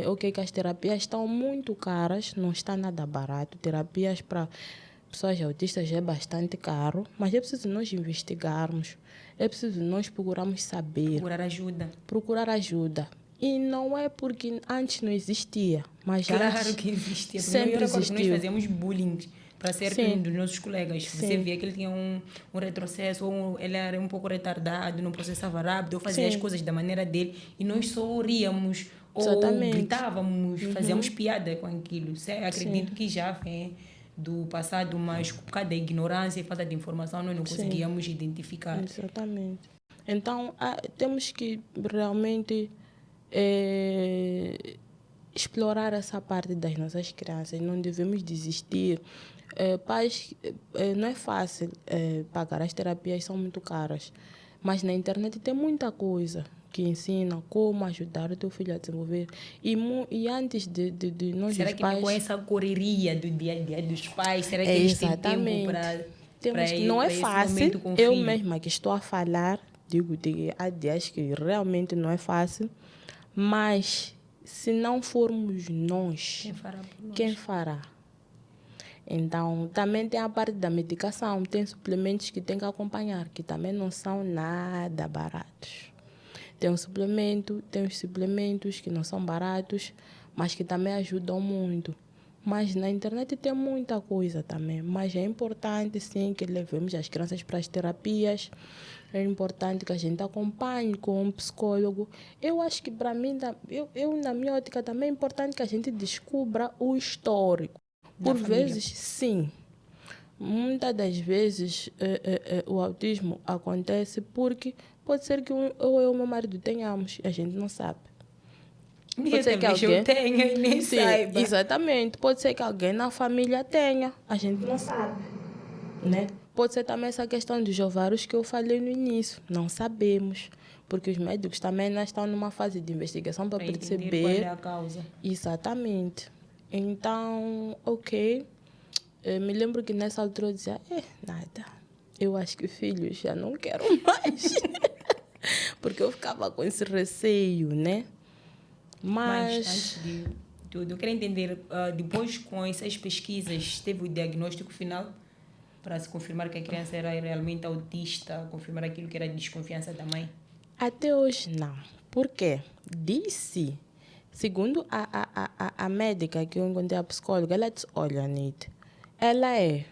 Ok, que as terapias estão muito caras, não está nada barato. Terapias para pessoas autistas é bastante caro, mas é preciso nós investigarmos. É preciso nós procurarmos saber. Procurar ajuda. E não é porque antes não existia, mas claro antes que existia. sempre existiu. Nós fazíamos bullying para certos dos nossos colegas. Sim. Você via que ele tinha um retrocesso, ou ele era um pouco retardado, não processava rápido, ou fazia as coisas da maneira dele, e nós só ríamos, ou gritávamos, fazíamos piada com aquilo. Acredito que já vem do passado, mas por causa da ignorância e falta de informação, nós não conseguíamos identificar. Exatamente. Então, temos que realmente explorar essa parte das nossas crianças. Não devemos desistir. Pais, não é fácil pagar. As terapias são muito caras. Mas na internet tem muita coisa que ensina como ajudar o teu filho a desenvolver. E antes de nós, Será os que pais... com essa correria do dia a dia dos pais, será que É, eles têm tempo exatamente. para Não é esse fácil. momento com o Eu filho? mesma que estou a falar, digo, há dias que realmente não é fácil. Mas se não formos nós, Quem fará por nós? quem fará? Então, também tem a parte da medicação, tem suplementos que tem que acompanhar, que também não são nada baratos. Tem os suplementos que não são baratos, mas que também ajudam muito. Mas na internet tem muita coisa também. Mas é importante, sim, que levemos as crianças para as terapias. É importante que a gente acompanhe com um psicólogo. Eu acho que, para mim, na minha ótica, também é importante que a gente descubra o histórico. Da Por família. vezes, sim. Muitas das vezes o autismo acontece porque pode ser que eu e o meu marido tenhamos, a gente não sabe. Pode ser que alguém... eu tenho e nem Sim, saiba. exatamente. Pode ser que alguém na família tenha, a gente não sabe, né? Pode ser também essa questão dos ovários que eu falei no início, não sabemos, porque os médicos também não estão numa fase de investigação para Entender perceber qual é a causa. exatamente. Então, ok. Eu me lembro que nessa altura eu dizia, nada. Eu acho que filhos já não quero mais. Porque eu ficava com esse receio, né? Mas Mas antes de tudo, eu quero entender, depois com essas pesquisas, teve o diagnóstico final para se confirmar que a criança era realmente autista, confirmar aquilo que era desconfiança da mãe? até hoje não. Por quê? Disse, segundo a médica que eu encontrei, a psicóloga, ela disse, olha, Anitta, ela é,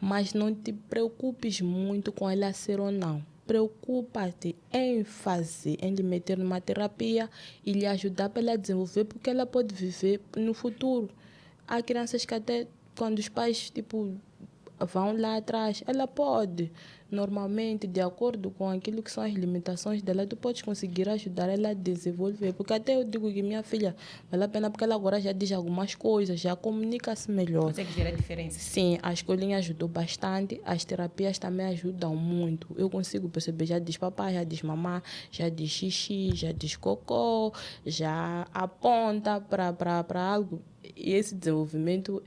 mas não te preocupes muito com ela ser ou não. Preocupa-te em fazer, em lhe meter numa terapia e lhe ajudar para ela desenvolver, porque ela pode viver no futuro. Há crianças que até quando os pais, tipo, vão lá atrás, ela pode. Normalmente, de acordo com aquilo que são as limitações dela, tu podes conseguir ajudar ela a desenvolver. Porque até eu digo que minha filha vale a pena porque ela agora já diz algumas coisas, já comunica-se melhor. Consegue ver a diferença? Sim, a escolinha ajudou bastante, as terapias também ajudam muito. Eu consigo perceber, já diz papai, já diz mamá, já diz xixi, já diz cocô, já aponta para algo. E esse desenvolvimento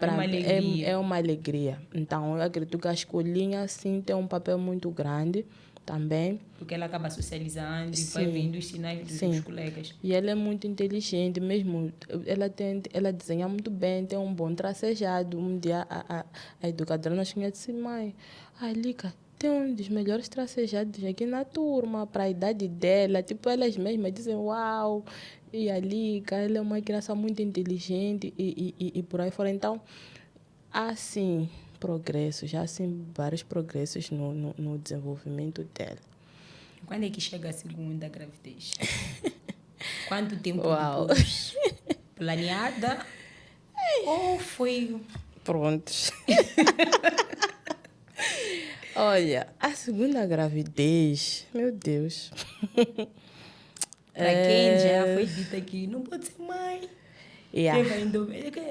Uma alegria. é uma alegria. Então, eu acredito que a escolinha, sim, tem um papel muito grande também. Porque ela acaba socializando e vai Sim, vendo os sinais dos sim. outros colegas. E ela é muito inteligente mesmo. Ela desenha muito bem, tem um bom tracejado. Um dia a educadora nós tinha disse, mãe, a Lica tem um dos melhores tracejados aqui na turma, para a idade dela. Tipo, elas mesmas dizem, uau, e a Lica, ela é uma criança muito inteligente e por aí fora. Então, há sim progressos, há sim vários progressos no desenvolvimento dela. Quando é que chega a segunda gravidez? Quanto tempo Uau. depois? Planeada? Ou foi... Prontos. Olha, a segunda gravidez, meu Deus. Para quem já foi dito aqui, não pode ser mãe. Yeah.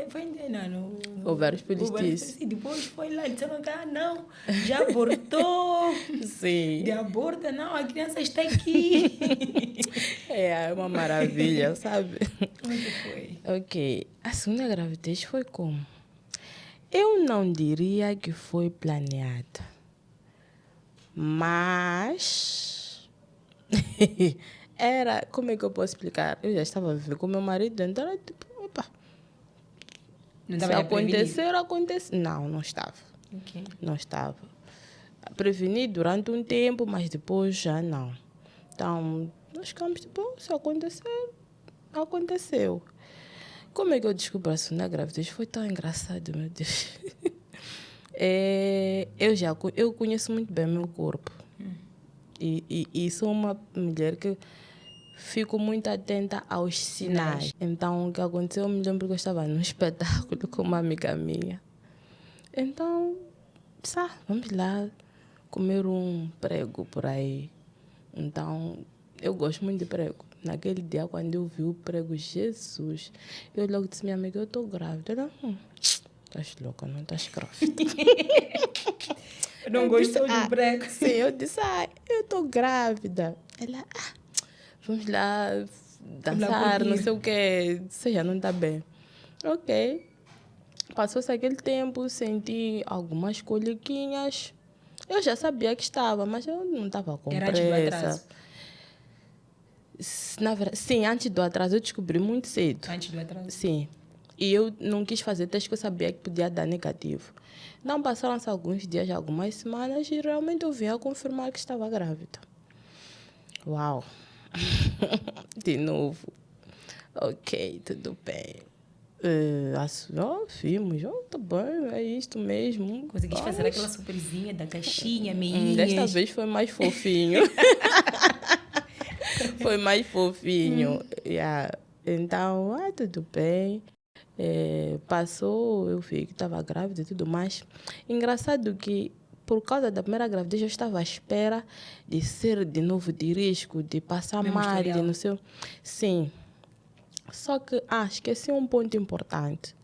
Vai não. Houveram os polistis. Depois foi lá e disseram que não, já abortou. Sim. De aborto, não, a criança está aqui. É uma maravilha, sabe? Como é que foi? Ok. A segunda gravidez foi como? Eu não diria que foi planeada. Mas... era... Como é que eu posso explicar? Eu já estava vivendo com meu marido, então era tipo... Opa, Não se estava acontecer, acontece. Não estava. Okay. Não estava. Preveni durante um tempo, mas depois já não. Então, nós ficamos tipo, se acontecer, aconteceu. Como é que eu descobri a segunda gravidez? Foi tão engraçado, meu Deus. Eu conheço muito bem meu corpo. E sou uma mulher que fico muito atenta aos sinais. Então, o que aconteceu, eu me lembro que eu estava num espetáculo com uma amiga minha. Então, vamos lá comer um prego por aí. Então, eu gosto muito de prego. Naquele dia, quando eu vi o prego, Jesus, eu logo disse, minha amiga, eu estou grávida. Ela, estás louca, não estás grávida. Não Eu gostou disse, do break. sim, eu disse, eu tô grávida. Ela, vamos lá Vamos lá dançar, não curtir. sei o quê. Você já não tá bem. Ok. Passou-se aquele tempo, senti algumas coliquinhas. Eu já sabia que estava, mas eu não estava com Era antes do atraso. pressa. Na verdade, sim, antes do atraso eu descobri muito cedo. Antes do atraso. Sim. E eu não quis fazer teste que eu sabia que podia dar negativo. Não passaram-se alguns dias, algumas semanas e realmente eu vim a confirmar que estava grávida. Uau! De novo. Ok, tudo bem. Vimos, tá bem, é isto mesmo. Conseguiste fazer Vamos. aquela surpresinha da caixinha, Desta meinhas. vez foi mais fofinho. Foi mais fofinho. Yeah. Então, tudo bem. Passou, eu vi que estava grávida e tudo mais. Engraçado que, por causa da primeira gravidez, eu estava à espera de ser de novo de risco, de passar Mesmo mal, de historial. não sei. Sim. Só que, esqueci um ponto importante.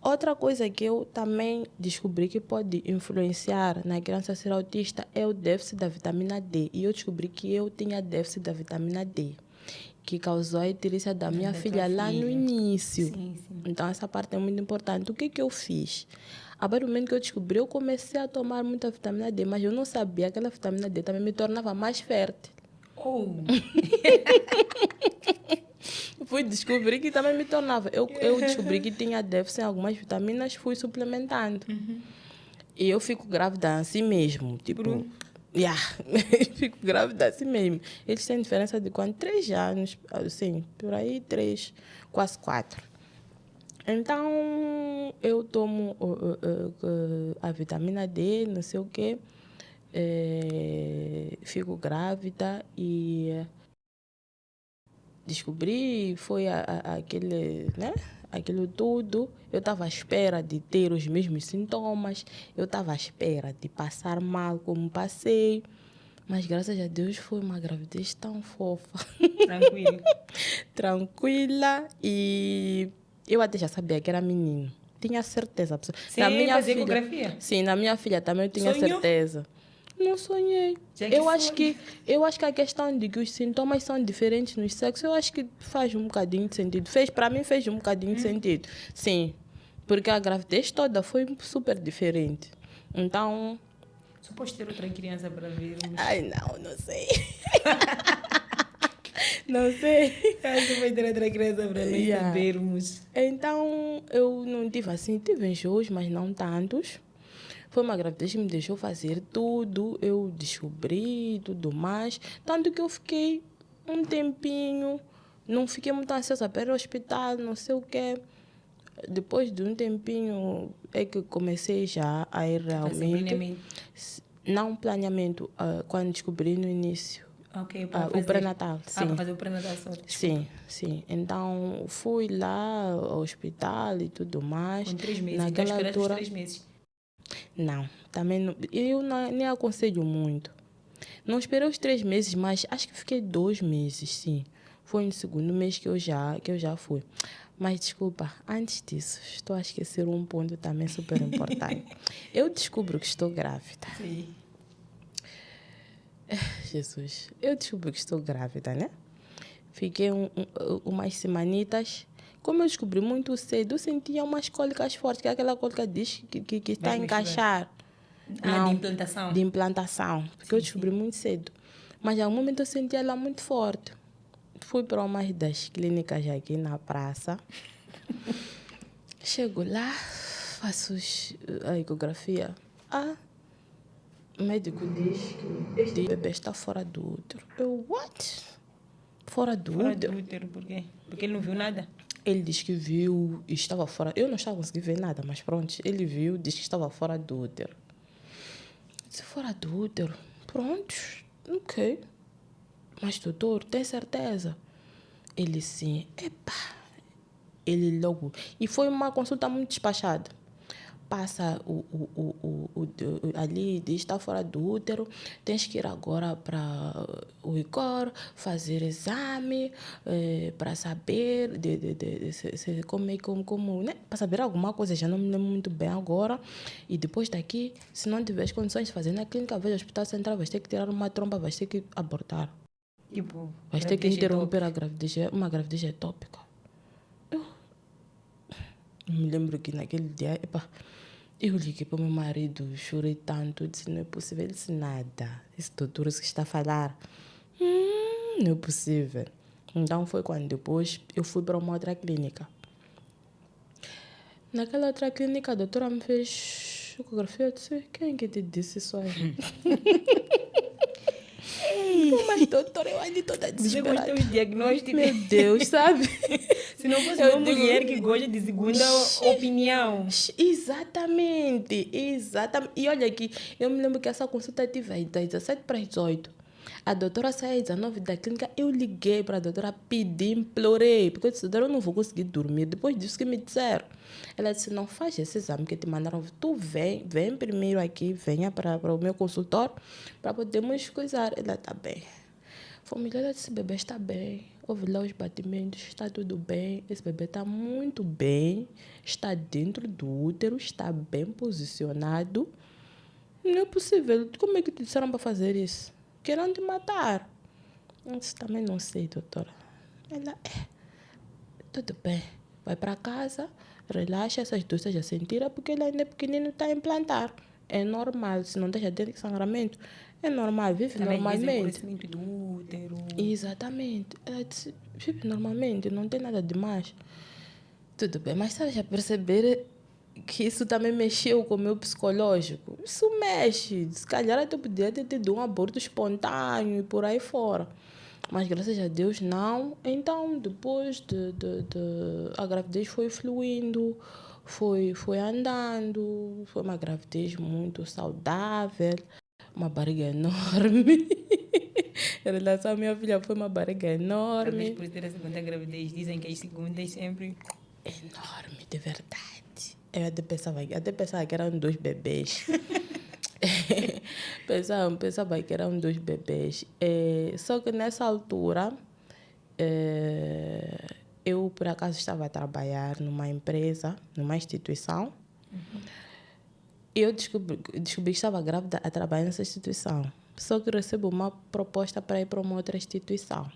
Outra coisa que eu também descobri que pode influenciar na criança ser autista é o déficit da vitamina D. E eu descobri que eu tinha déficit da vitamina D, que causou a icterícia da minha Da filha tua lá no filha. início. Sim, sim. Então, essa parte é muito importante. O que eu fiz? A partir do momento que eu descobri, eu comecei a tomar muita vitamina D, mas eu não sabia que aquela vitamina D também me tornava mais fértil. Oh, Fui descobrir que também me tornava. Eu descobri que tinha déficit em algumas vitaminas, fui suplementando. E eu fico grávida assim mesmo. Tipo, Bruno. fico grávida assim mesmo. Eles têm diferença de quanto? 3 anos, assim, por aí 3, quase 4. Então, eu tomo a vitamina D, não sei o quê. Fico grávida e descobri, foi aquele, né? Aquilo tudo. Eu estava à espera de ter os mesmos sintomas. Eu estava à espera de passar mal como passei. Mas graças a Deus foi uma gravidez tão fofa. Tranquilo. Tranquila. E eu até já sabia que era menino. Tinha certeza. Sem fazer ecografia? Sim, na minha filha também eu tinha Sonhou? certeza. Não sonhei. Já que Eu acho sonho. eu acho que a questão de que os sintomas são diferentes nos sexos, eu acho que faz um bocadinho de sentido. Para mim fez um bocadinho de sentido. Sim, porque a gravidez toda foi super diferente. Então, Suposto ter outra criança para vermos. não sei. Não sei. Suposto ter outra criança para nós sabermos. Então, eu não tive assim, tive enjoos, mas não tantos. Foi uma gravidez que me deixou fazer tudo, eu descobri tudo mais. Tanto que eu fiquei um tempinho, não fiquei muito ansiosa para ir ao hospital, não sei o quê. Depois de um tempinho é que comecei já a ir Fazer realmente. planeamento. Não planeamento, quando descobri no início. Ok, para O fazer. pré-natal, sim. Para fazer o pré-natal só. Sim. Então, fui lá ao hospital e tudo mais. Com 3 meses. Naquela Então esperaste os altura, 3 meses. não, também não, eu nem aconselho muito. Não esperei os 3 meses, mas acho que fiquei 2 meses, sim. Foi no segundo mês que eu já fui. Mas desculpa, antes disso, estou a esquecer um ponto também super importante. Eu descubro que estou grávida. Sim. Jesus, eu descubro que estou grávida, né? Fiquei umas semanitas. Como eu descobri muito cedo, eu sentia umas cólicas fortes, que é aquela cólica diz que está a encaixar. De implantação. De implantação, porque eu descobri muito cedo. Mas, em algum momento, eu sentia ela muito forte. Fui para uma das clínicas aqui na praça. Chego lá, faço a ecografia. O médico diz que este bebê está fora do útero. Eu, what? Fora do Fora útero? do útero, por quê? Porque ele não viu nada? Ele diz que viu e estava fora. Eu não estava conseguindo ver nada, mas pronto, ele viu, diz que estava fora do útero. Se fora do útero, pronto, ok. Mas doutor, tem certeza? Ele sim, epa. Ele logo. E foi uma consulta muito despachada. passa ali, diz está fora do útero, tens que ir agora para o ICOR, fazer exame para saber como é como né? Para saber alguma coisa, já não me lembro muito bem agora. E depois daqui, se não tiveres condições de fazer na clínica, vais ao hospital central, vais ter que tirar uma tromba, vais ter que abortar. Tipo, Vais ter que interromper a gravidez, uma gravidez etópica. Eu me lembro que naquele dia, eu liguei para o meu marido, chorei tanto, disse, não é possível, ele disse, nada, esse doutor que está a falar, não é possível. Então foi quando depois eu fui para uma outra clínica. Naquela outra clínica, a doutora me fez ecografia, eu disse, quem que te disse isso aí? Mas doutora, eu ali toda desesperada. Você gostou dos diagnósticos? Meu Deus, sabe? Se não fosse uma mulher que gosta de segunda opinião. Exatamente. E olha aqui, eu me lembro que essa consulta tive aí das 17 para as 18. A doutora saiu às 19 da clínica, eu liguei para a doutora, pedi, implorei, porque eu disse, doutora, eu não vou conseguir dormir, depois disso que me disseram. Ela disse, não faz esse exame que te mandaram, tu vem primeiro aqui, venha para o meu consultório, para podermos coisar. Ela está bem. Família, ela disse, bebê está bem, houve lá os batimentos, está tudo bem, esse bebê está muito bem, está dentro do útero, está bem posicionado. Não é possível, como é que te disseram para fazer isso? Querem te matar. Eu disse, também não sei, doutora. Ela, tudo bem, vai para casa, relaxa, essas dores já sentiram, porque ele ainda é pequenino, está a implantar. É normal, se não deixa de sangramento, é normal, vive Também normalmente. crescimento do útero. Exatamente. Ela disse, vive normalmente, não tem nada demais. Tudo bem, mas estava já a perceber que isso também mexeu com o meu psicológico. Isso mexe. Se calhar até podia ter tido um aborto espontâneo e por aí fora. Mas graças a Deus não. Então, depois a gravidez foi fluindo, foi andando. Foi uma gravidez muito saudável, uma barriga enorme. Em relação à minha filha, foi uma barriga enorme. Talvez por ter a segunda gravidez, dizem que as segundas sempre... Enorme, de verdade. Eu até pensava que eram 2 bebês. pensava que eram 2 bebês. Só que nessa altura, eu por acaso estava a trabalhar numa empresa, numa instituição. E eu descobri que estava grávida a trabalhar nessa instituição. Só que recebo uma proposta para ir para uma outra instituição.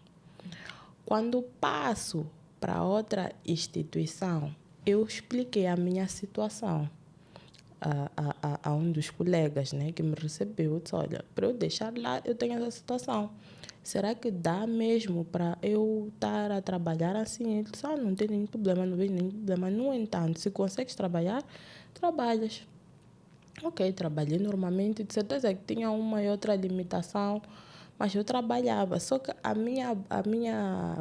Quando passo para outra instituição, eu expliquei a minha situação a um dos colegas, né, que me recebeu. Eu disse, olha, para eu deixar lá, eu tenho essa situação. Será que dá mesmo para eu estar a trabalhar assim? Ele disse, não tem nenhum problema, não vejo nenhum problema. No entanto, se consegues trabalhar, trabalhas. Ok, trabalhei normalmente, de certeza que tinha uma e outra limitação, mas eu trabalhava. Só que a minha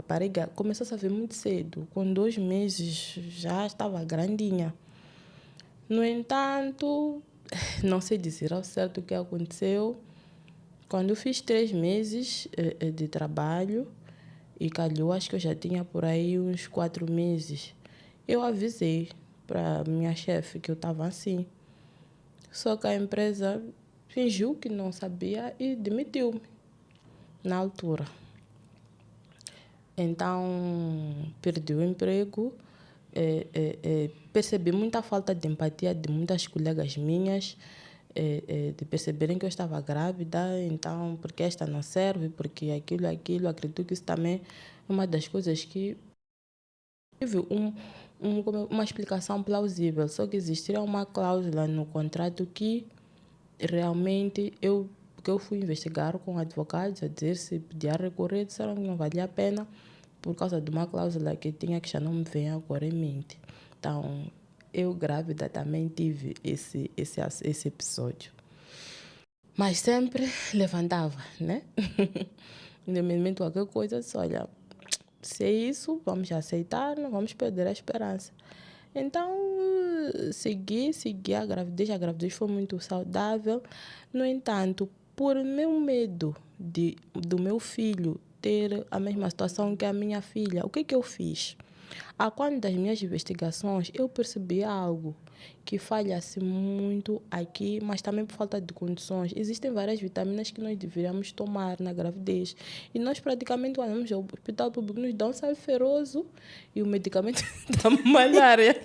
barriga começou a vir muito cedo. Com 2 meses já estava grandinha. No entanto, não sei dizer ao certo o que aconteceu. Quando eu fiz 3 meses de trabalho, e calhou, acho que eu já tinha por aí uns 4 meses, eu avisei para minha chefe que eu estava assim. Só que a empresa fingiu que não sabia e demitiu-me na altura. Então, perdi o emprego, percebi muita falta de empatia de muitas colegas minhas, de perceberem que eu estava grávida, então, porque esta não serve, porque aquilo, acredito que isso também é uma das coisas que tive uma explicação plausível, só que existia uma cláusula no contrato que realmente eu fui investigar com advogados a dizer se podia recorrer, disseram que não valia a pena por causa de uma cláusula que tinha que já não me vem agora em mente. Então, eu grávida também tive esse episódio. Mas sempre levantava, né? Independente de qualquer coisa, disse, olha, se é isso, vamos aceitar, não vamos perder a esperança. Então, segui a gravidez. A gravidez foi muito saudável. No entanto, por meu medo do meu filho ter a mesma situação que a minha filha, o que eu fiz? A quando das minhas investigações, eu percebi algo que falha-se muito aqui, mas também por falta de condições. Existem várias vitaminas que nós deveríamos tomar na gravidez. E nós praticamente, quando vamos ao hospital público, nos dão sal feroso e o medicamento da malária.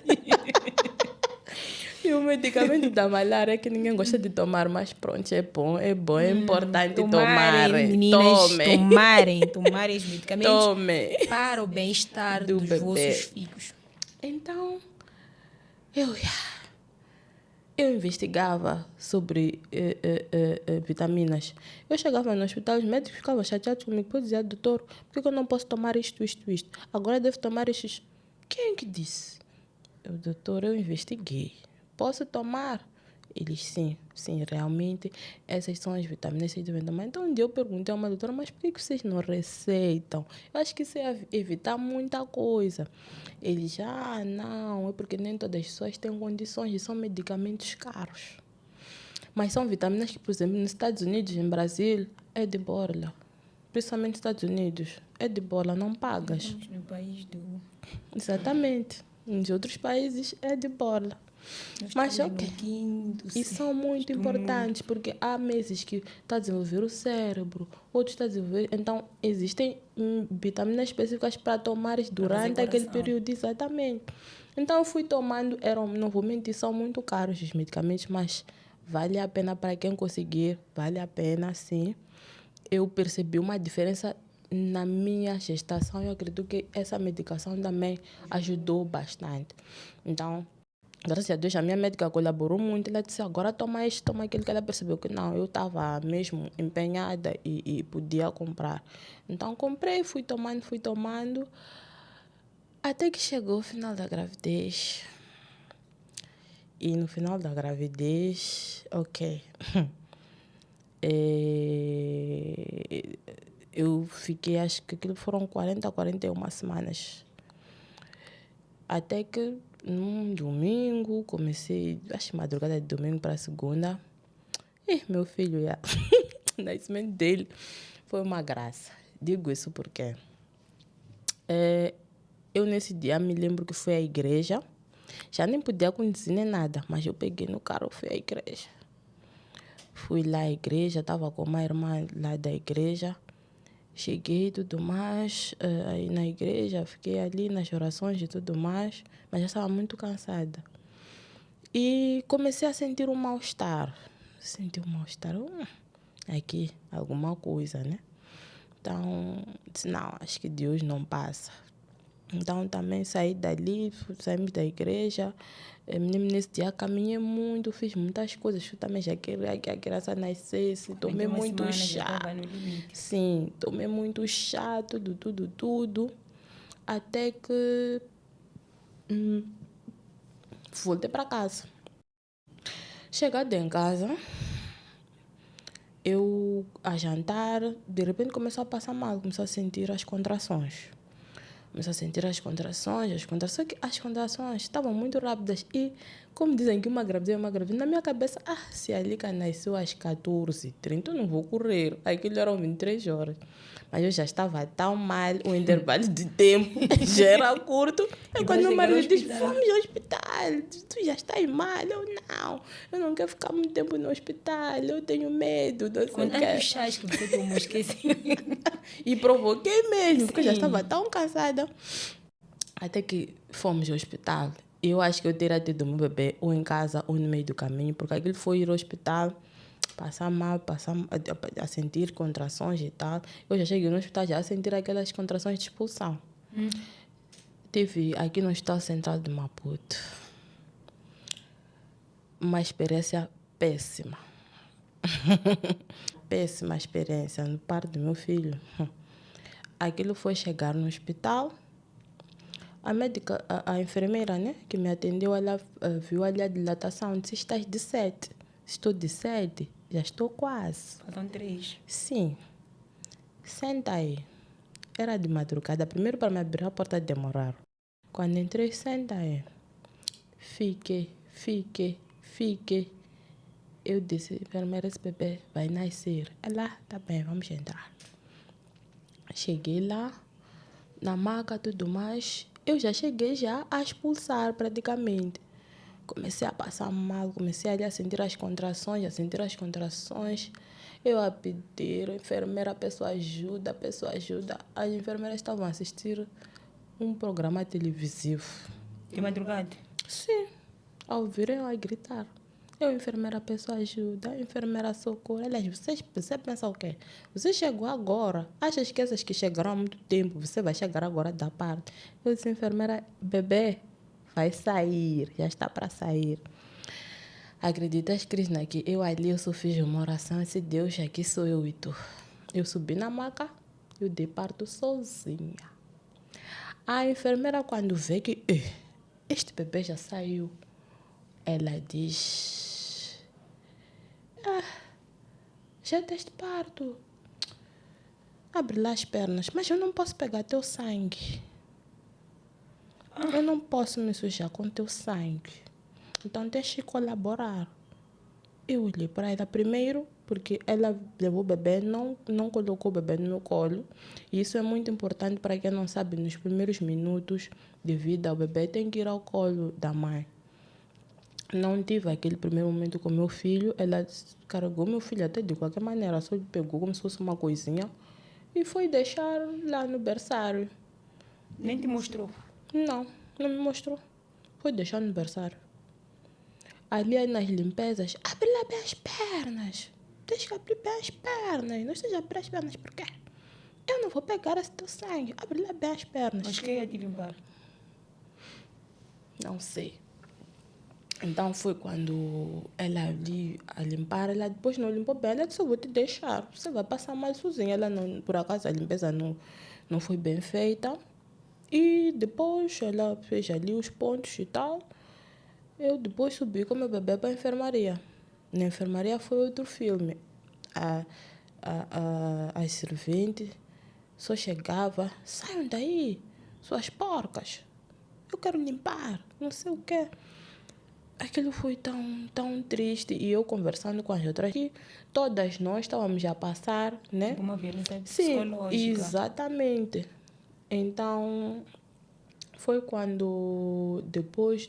E o medicamento da malária que ninguém gosta de tomar, mas pronto, é bom, é importante tomar. Meninas, tomarem os medicamentos Tome. para o bem-estar Do dos bebê. vossos filhos. Então, eu investigava sobre vitaminas. Eu chegava no hospital, os médicos ficavam chateados comigo. Eu dizia, doutor, por que eu não posso tomar isto? Agora devo tomar isto. Quem é que disse? Doutor, eu investiguei. Posso tomar? Eles, sim, realmente, essas são as vitaminas que vocês devem tomar. Então, um dia eu perguntei a uma doutora, mas por que vocês não receitam? Eu acho que isso é evitar muita coisa. Eles, não, é porque nem todas as pessoas têm condições e são medicamentos caros. Mas são vitaminas que, por exemplo, nos Estados Unidos, em Brasil, é de borla. Principalmente nos Estados Unidos, é de borla, não pagas. Estamos no país do... Exatamente. Nos outros países é de borla. Mas ok. E são muito importantes, porque há meses que está a desenvolver o cérebro, outros está a desenvolver. Então, existem vitaminas específicas para tomar durante aquele período, exatamente. Então, eu fui tomando, não vou mentir, são muito caros os medicamentos, mas vale a pena para quem conseguir, vale a pena, sim. Eu percebi uma diferença na minha gestação, eu acredito que essa medicação também ajudou bastante. Então, graças a Deus, a minha médica colaborou muito. Ela disse, agora toma isto, toma aquilo, que ela percebeu que não, eu estava mesmo empenhada e podia comprar. Então, comprei, fui tomando, até que chegou o final da gravidez. E no final da gravidez, ok. Eu fiquei, acho que aquilo foram 40 a 41 semanas. Até que num domingo, comecei, acho madrugada de domingo para segunda. E meu filho, o nascimento dele foi uma graça. Digo isso porque eu nesse dia me lembro que fui à igreja. Já nem podia conduzir nem nada, mas eu peguei no carro e fui à igreja. Fui lá à igreja, estava com uma irmã lá da igreja. Cheguei e tudo mais, aí na igreja, fiquei ali nas orações e tudo mais, mas já estava muito cansada. E comecei a sentir um mal-estar. Aqui, alguma coisa, né? Então, disse, não, acho que Deus não passa. Então, também saí dali, saímos da igreja. Nesse dia caminhei muito, fiz muitas coisas. Eu também já queria que a criança nascesse. Tomei muito chá. Sim, tomei muito chá, tudo. Até que voltei para casa. Chegada em casa, eu a jantar, de repente começou a passar mal, começou a sentir as contrações. As contrações estavam muito rápidas e, como dizem que uma gravidez, na minha cabeça, se a Lica nasceu às 14h30, eu não vou correr. Aquilo eram 23 horas. Mas eu já estava tão mal, o intervalo de tempo já era curto. E quando meu marido disse, vamos ao hospital, tu já estás mal? Eu não quero ficar muito tempo no hospital, eu tenho medo. Com tantos chás que você tomou, esqueci. E provoquei mesmo, porque eu já estava tão cansada. Até que fomos ao hospital. Eu acho que eu teria tido meu bebê ou em casa ou no meio do caminho, porque aquilo foi ir ao hospital, passar mal, a sentir contrações e tal. Eu já cheguei no hospital já a sentir aquelas contrações de expulsão. Tive aqui no Hospital Central de Maputo uma experiência péssima. Péssima experiência no parto do meu filho. Aquilo foi chegar no hospital. A médica, a enfermeira, né, que me atendeu, ela viu ali a dilatação. Disse, estás de 7. Estou de 7. Já estou quase. Faltam 3. Sim. Senta aí. Era de madrugada. Primeiro para me abrir a porta demoraram. Quando entrei, senta aí. Fiquei. Eu disse, enfermeira, esse bebê vai nascer. Ela, tá bem, vamos entrar. Cheguei lá, na maca, tudo mais. eu já cheguei já a expulsar praticamente. Comecei a passar mal, comecei ali a sentir as contrações, Eu a pedir, enfermeira, a pessoa ajuda, a pessoa ajuda. As enfermeiras estavam a assistir um programa televisivo. De madrugada? Sim, ao virem eu a gritar. Eu, enfermeira, a pessoa ajuda, enfermeira socorro. Aliás, você pensa o quê? Você chegou agora. Achas que essas que chegaram há muito tempo, você vai chegar agora da parte? Eu disse, enfermeira, bebê, vai sair, já está para sair. Acreditas, Krishna, que eu ali eu só fiz uma oração e disse, Deus, aqui sou eu e tu. Eu subi na maca, eu dei parto sozinha. A enfermeira, quando vê que este bebê já saiu, ela diz, já deste parto. Abre lá as pernas, mas eu não posso pegar teu sangue. Eu não posso me sujar com teu sangue. Então tens que colaborar. Eu olhei para ela primeiro, porque ela levou o bebê, não colocou o bebê no meu colo. E isso é muito importante para quem não sabe, nos primeiros minutos de vida, o bebê tem que ir ao colo da mãe. Não tive aquele primeiro momento com meu filho, ela carregou meu filho até de qualquer maneira, só lhe pegou como se fosse uma coisinha e foi deixar lá no berçário. Nem te mostrou? Não me mostrou. Foi deixar no berçário. Ali nas limpezas, abre lá bem as pernas. Deixa que abrir bem as pernas. Não esteja abrir as pernas, por quê? Eu não vou pegar esse teu sangue. Abre lá bem as pernas. Mas quem ia te limpar? Não sei. Então foi quando ela ali a limpar, ela depois não limpou bem, ela disse, eu vou te deixar, você vai passar mais sozinha. Ela não, por acaso a limpeza não foi bem feita. E depois ela fez ali os pontos e tal. Eu depois subi com meu bebê para a enfermaria. Na enfermaria foi outro filme. As serventes só chegava, saiam daí, suas porcas. Eu quero limpar, não sei o quê. Aquilo foi tão triste. E eu conversando com as outras, que todas nós estávamos a passar, né? Tipo uma violência Sim, psicológica. exatamente. Então, foi quando, depois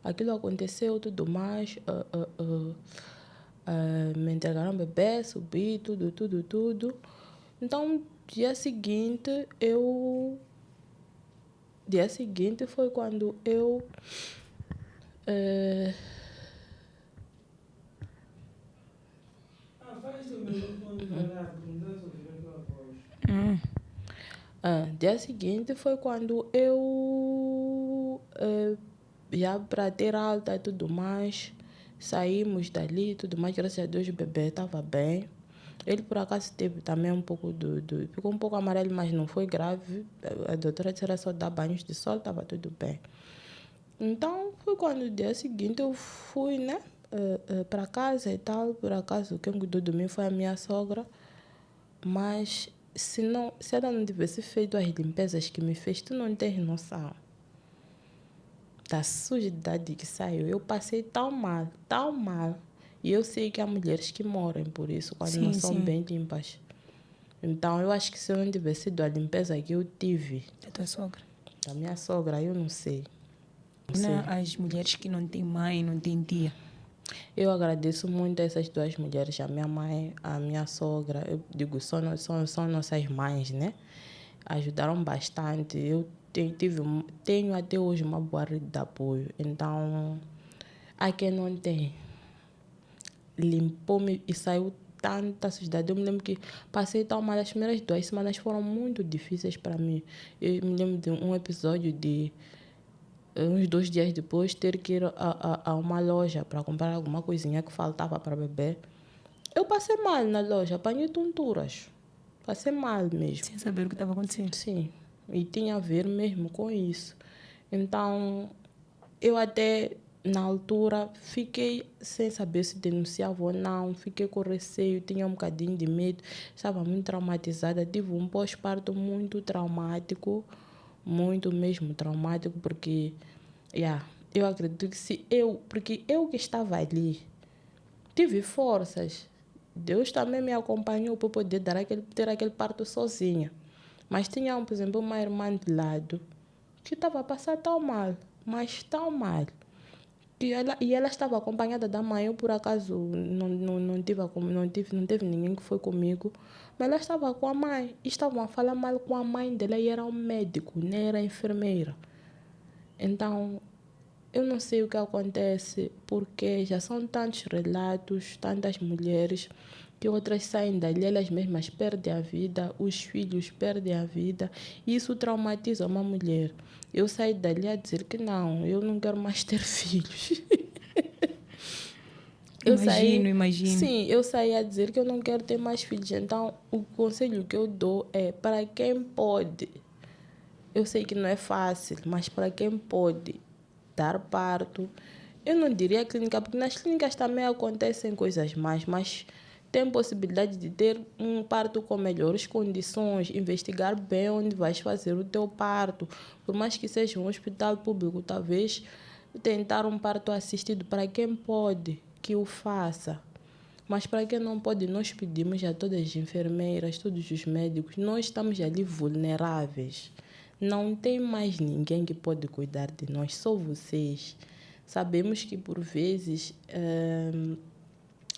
aquilo aconteceu, tudo mais, me entregaram o bebê, subi, tudo. Então, dia seguinte foi quando eu dia seguinte foi quando eu já para ter alta e tudo mais, saímos dali e tudo mais, graças a Deus o bebê estava bem. Ele por acaso teve também um pouco ficou um pouco amarelo, mas não foi grave. A doutora disse era só dar banhos de sol, estava tudo bem. Então foi quando no dia seguinte eu fui, né, para casa e tal. Por acaso quem cuidou de mim foi a minha sogra. Mas se ela não tivesse feito as limpezas que me fez, tu não tens noção da sujidade que saiu. Eu passei tão mal. E eu sei que há mulheres que morrem por isso, quando não são bem limpas. Então, eu acho que se eu não tivesse sido a limpeza que eu tive... Da tua sogra? Da minha sogra, eu não sei. As mulheres que não têm mãe, não têm tia. Eu agradeço muito a essas duas mulheres, a minha mãe, a minha sogra. Eu digo, são nossas mães, né? Ajudaram bastante. Eu tenho até hoje uma boa rede de apoio. Então, a quem não tem, limpou-me e saiu tanta sujidade. Eu me lembro que passei tão mal. As primeiras 2 semanas foram muito difíceis para mim. Eu me lembro de um episódio de uns 2 dias depois ter que ir a uma loja para comprar alguma coisinha que faltava para beber. Eu passei mal na loja, apanhei tonturas. Passei mal mesmo. Sem saber o que estava acontecendo. Sim, e tinha a ver mesmo com isso. Então, eu até na altura fiquei sem saber se denunciava ou não, fiquei com receio, tinha um bocadinho de medo, estava muito traumatizada, tive um pós-parto muito traumático, muito mesmo traumático, porque eu acredito que porque eu que estava ali, tive forças, Deus também me acompanhou para poder ter aquele parto sozinha. Mas tinha, por exemplo, uma irmã de lado que estava a passar tão mal, mas tão mal. E ela estava acompanhada da mãe. Eu, por acaso, não teve ninguém que foi comigo. Mas ela estava com a mãe. E estavam a falar mal com a mãe dela e era um médico, nem era enfermeira. Então, eu não sei o que acontece, porque já são tantos relatos, tantas mulheres, que outras saem dali, elas mesmas perdem a vida, os filhos perdem a vida, e isso traumatiza uma mulher. Eu saí dali a dizer que não, eu não quero mais ter filhos. Imagino. Sim, eu saí a dizer que eu não quero ter mais filhos. Então, o conselho que eu dou é para quem pode. Eu sei que não é fácil, mas para quem pode dar parto, eu não diria clínica, porque nas clínicas também acontecem coisas más, mas tem possibilidade de ter um parto com melhores condições, investigar bem onde vais fazer o teu parto, por mais que seja um hospital público, talvez tentar um parto assistido para quem pode, que o faça. Mas para quem não pode, nós pedimos a todas as enfermeiras, todos os médicos, nós estamos ali vulneráveis. Não tem mais ninguém que pode cuidar de nós, só vocês. Sabemos que por vezes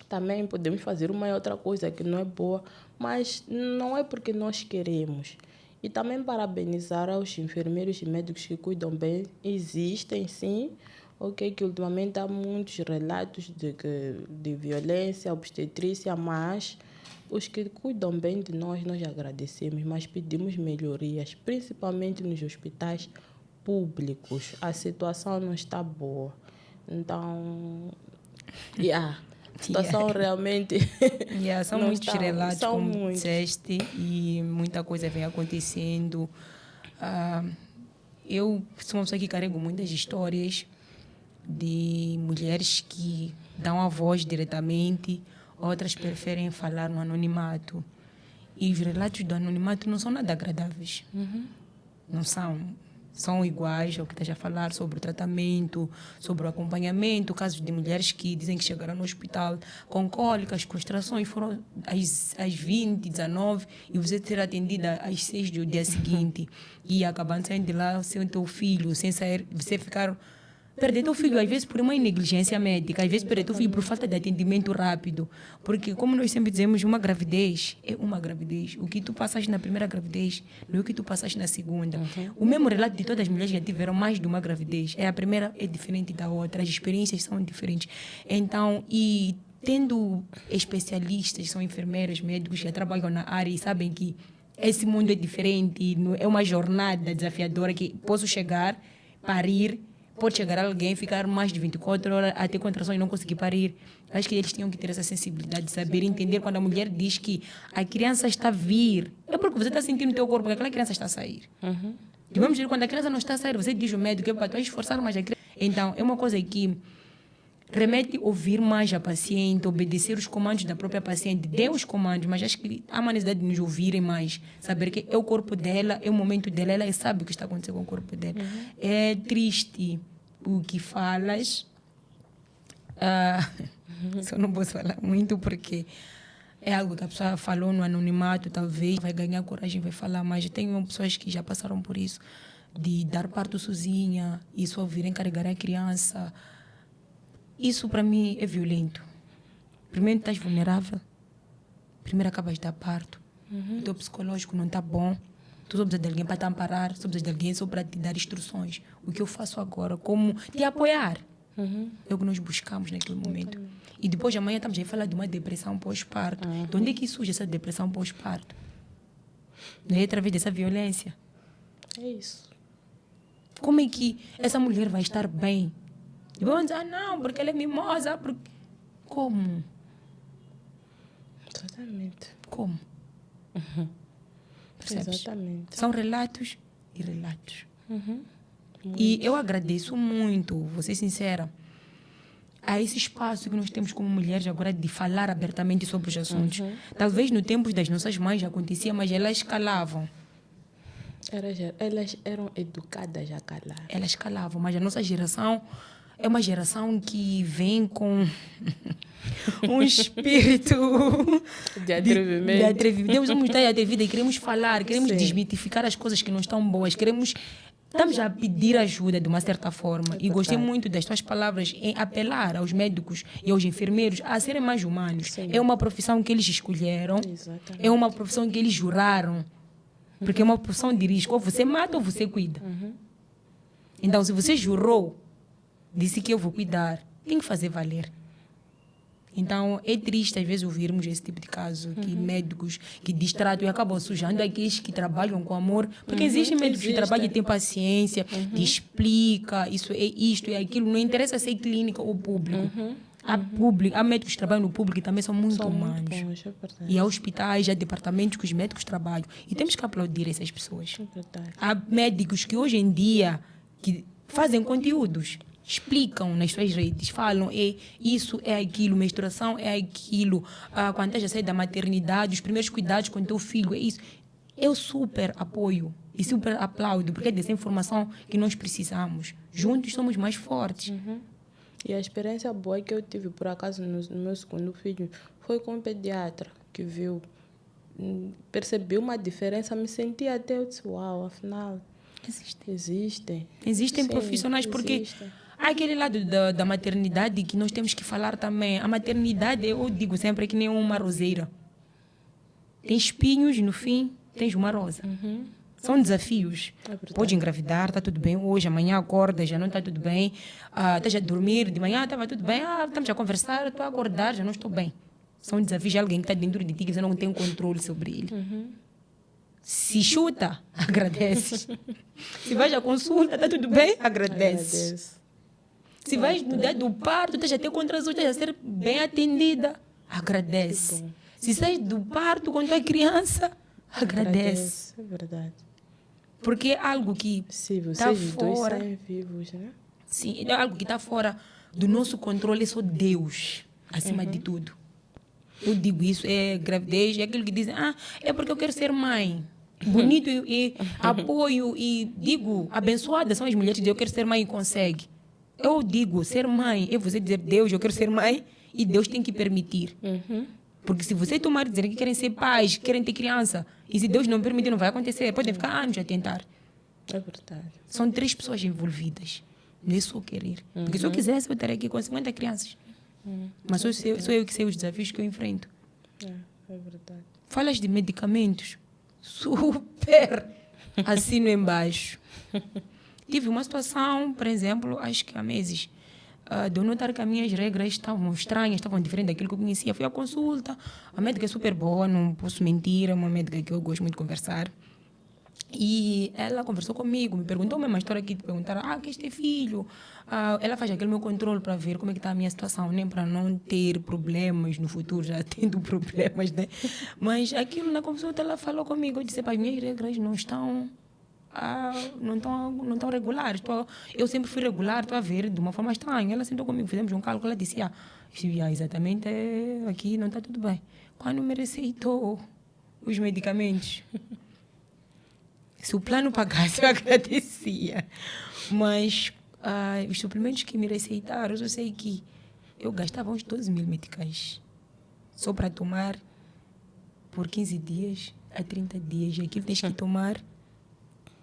também podemos fazer uma e outra coisa que não é boa, mas não é porque nós queremos. E também parabenizar aos enfermeiros e médicos que cuidam bem. Existem, sim, ok, que ultimamente há muitos relatos de violência obstetrícia, mas os que cuidam bem de nós agradecemos, mas pedimos melhorias, principalmente nos hospitais públicos. A situação não está boa. Então, a situação realmente são não muitos está, relatos, são como muitos. disseste, e muita coisa vem acontecendo. Eu sou uma pessoa que carrego muitas histórias de mulheres que dão a voz diretamente, outras preferem falar no anonimato. E os relatos do anonimato não são nada agradáveis. Não são. São iguais ao que estás a falar sobre o tratamento, sobre o acompanhamento, casos de mulheres que dizem que chegaram no hospital com cólicas, com extrações, foram às 20, 19, e você ser atendida às 6 do dia seguinte, e acabando saindo de lá sem teu filho, sem sair, você ficar... Perder teu filho, às vezes, por uma negligência médica, às vezes perder teu filho por falta de atendimento rápido. Porque, como nós sempre dizemos, uma gravidez é uma gravidez. O que tu passaste na primeira gravidez não é o que tu passaste na segunda. O mesmo relato de todas as mulheres que já tiveram mais de uma gravidez. A primeira é diferente da outra, as experiências são diferentes. Então, e tendo especialistas, são enfermeiros, médicos que já trabalham na área e sabem que esse mundo é diferente, é uma jornada desafiadora que posso chegar, parir, pode chegar alguém, ficar mais de 24 horas até contração e não conseguir parir. Acho que eles tinham que ter essa sensibilidade de saber entender quando a mulher diz que a criança está a vir. É porque você está sentindo no teu corpo que aquela criança está a sair. E vamos dizer, quando a criança não está a sair, você diz ao médico, tu vai esforçar mais a criança. Então, é uma coisa que remete a ouvir mais a paciente, obedecer os comandos da própria paciente, dê os comandos, mas acho que há uma necessidade de nos ouvirem mais, saber que é o corpo dela, é o momento dela, ela sabe o que está acontecendo com o corpo dela. É triste o que falas, só não posso falar muito porque é algo que a pessoa falou no anonimato, talvez vai ganhar coragem, vai falar, mas eu tenho pessoas que já passaram por isso, de dar parto sozinha e só virem carregar a criança. Isso para mim é violento. Primeiro estás vulnerável, primeiro acabas de dar parto, o teu psicológico não está bom, tu só precisa de alguém para te amparar, só precisa de alguém só para te dar instruções. O que eu faço agora, como te apoiar, é o que nós buscamos naquele momento. E depois amanhã estamos a falar de uma depressão pós-parto. De onde é que surge essa depressão pós-parto? Não é através dessa violência? É isso. Como é que essa mulher vai estar bem? E vão dizer, não, porque ela é mimosa. Porque... Como? Exatamente. Como? Percebes? Exatamente. São relatos e relatos. E eu agradeço muito, vou ser sincera, a esse espaço que nós temos como mulheres agora de falar abertamente sobre os assuntos. Talvez no tempo das nossas mães já acontecia, mas elas calavam. Elas eram educadas a calar. Elas calavam, mas a nossa geração é uma geração que vem com um espírito de atrevimento. Temos uma vontade de atrevida e queremos falar, queremos Sim. desmitificar as coisas que não estão boas, queremos estamos a pedir ajuda de uma certa forma. E gostei muito das tuas palavras em apelar aos médicos e aos enfermeiros a serem mais humanos. Sim. É uma profissão que eles escolheram, Exatamente. é uma profissão que eles juraram. Porque é uma profissão de risco. Ou você mata ou você cuida. Então, se você jurou, disse que eu vou cuidar, tem que fazer valer. Então, é triste às vezes ouvirmos esse tipo de caso, que médicos que distratam e acabam sujando aqueles que trabalham com amor. Porque existem médicos que trabalham e têm paciência, te explica, isso é isto, é aquilo. Não interessa se é clínica ou público. Há médicos que trabalham no público e também são muito humanos. Muito bons, é verdade. E há hospitais, há departamentos que os médicos trabalham. E temos que aplaudir essas pessoas. É verdade. Há médicos que hoje em dia que fazem conteúdos, explicam nas suas redes, falam, isso é aquilo, menstruação é aquilo, quando já sai da maternidade, os primeiros cuidados com o teu filho, é isso. Eu super apoio e super aplaudo, porque é dessa informação que nós precisamos. Juntos somos mais fortes. E a experiência boa que eu tive, por acaso, no meu segundo filho, foi com um pediatra que viu, percebeu uma diferença, me senti até, eu disse, uau, afinal, existem. Existem Sim, profissionais, porque existem. há aquele lado da maternidade que nós temos que falar também. A maternidade, eu digo sempre, é que nem uma roseira. Tem espinhos, no fim, tens uma rosa. São desafios. Pode engravidar, está tudo bem hoje, amanhã acorda, já não está tudo bem. Estás a dormir, de manhã estava tudo bem. Estamos a conversar, estou a acordar, já não estou bem. São desafios de alguém que está dentro de ti, que você não tem controle sobre ele. Se chuta, agradece. Se vais à consulta, está tudo bem, agradece. Se vais no dia do parto, estás a ter contrações, estás a ser bem atendida, agradece. Se sais do parto com tua criança, agradece. É verdade. Porque é algo que Se está vocês dois fora. saem vivos, né? Sim, é algo que está fora do nosso controle, é só Deus, acima de tudo. Eu digo isso, é gravidez, é aquilo que dizem, é porque eu quero ser mãe. Bonito e apoio e digo, abençoadas são as mulheres de eu quero ser mãe e consegue. Eu digo, ser mãe é você dizer, Deus, eu quero ser mãe e Deus tem que permitir. Porque se você tomar e dizer que querem ser pais, querem ter criança, e se Deus não permitir, não vai acontecer. Podem ficar anos a tentar. É verdade. São 3 pessoas envolvidas. Não é só querer. Porque se eu quisesse, eu estaria aqui com 50 crianças. Mas sou eu que sei os desafios que eu enfrento. É verdade. Falas de medicamentos. Super assino embaixo. Tive uma situação, por exemplo, acho que há meses, de eu notar que as minhas regras estavam estranhas, estavam diferentes daquilo que eu conhecia. Fui à consulta, a médica é super boa, não posso mentir, é uma médica que eu gosto muito de conversar. E ela conversou comigo, me perguntou a mesma história que te perguntaram, que este é filho. Ela faz aquele meu controle para ver como é que está a minha situação, nem para não ter problemas no futuro, já tendo problemas, né? Mas aquilo na consulta ela falou comigo, eu disse, as minhas regras não estão regulares. Eu sempre fui regular, estou a ver de uma forma estranha. Ela sentou comigo, fizemos um cálculo, ela disse, exatamente, aqui não está tudo bem. Quando me receitou os medicamentos, se o plano pagasse, eu agradecia. Mas os suplementos que me receitaram, eu sei que eu gastava uns 12 mil meticais só para tomar por 15 dias a 30 dias. E aquilo tens que tomar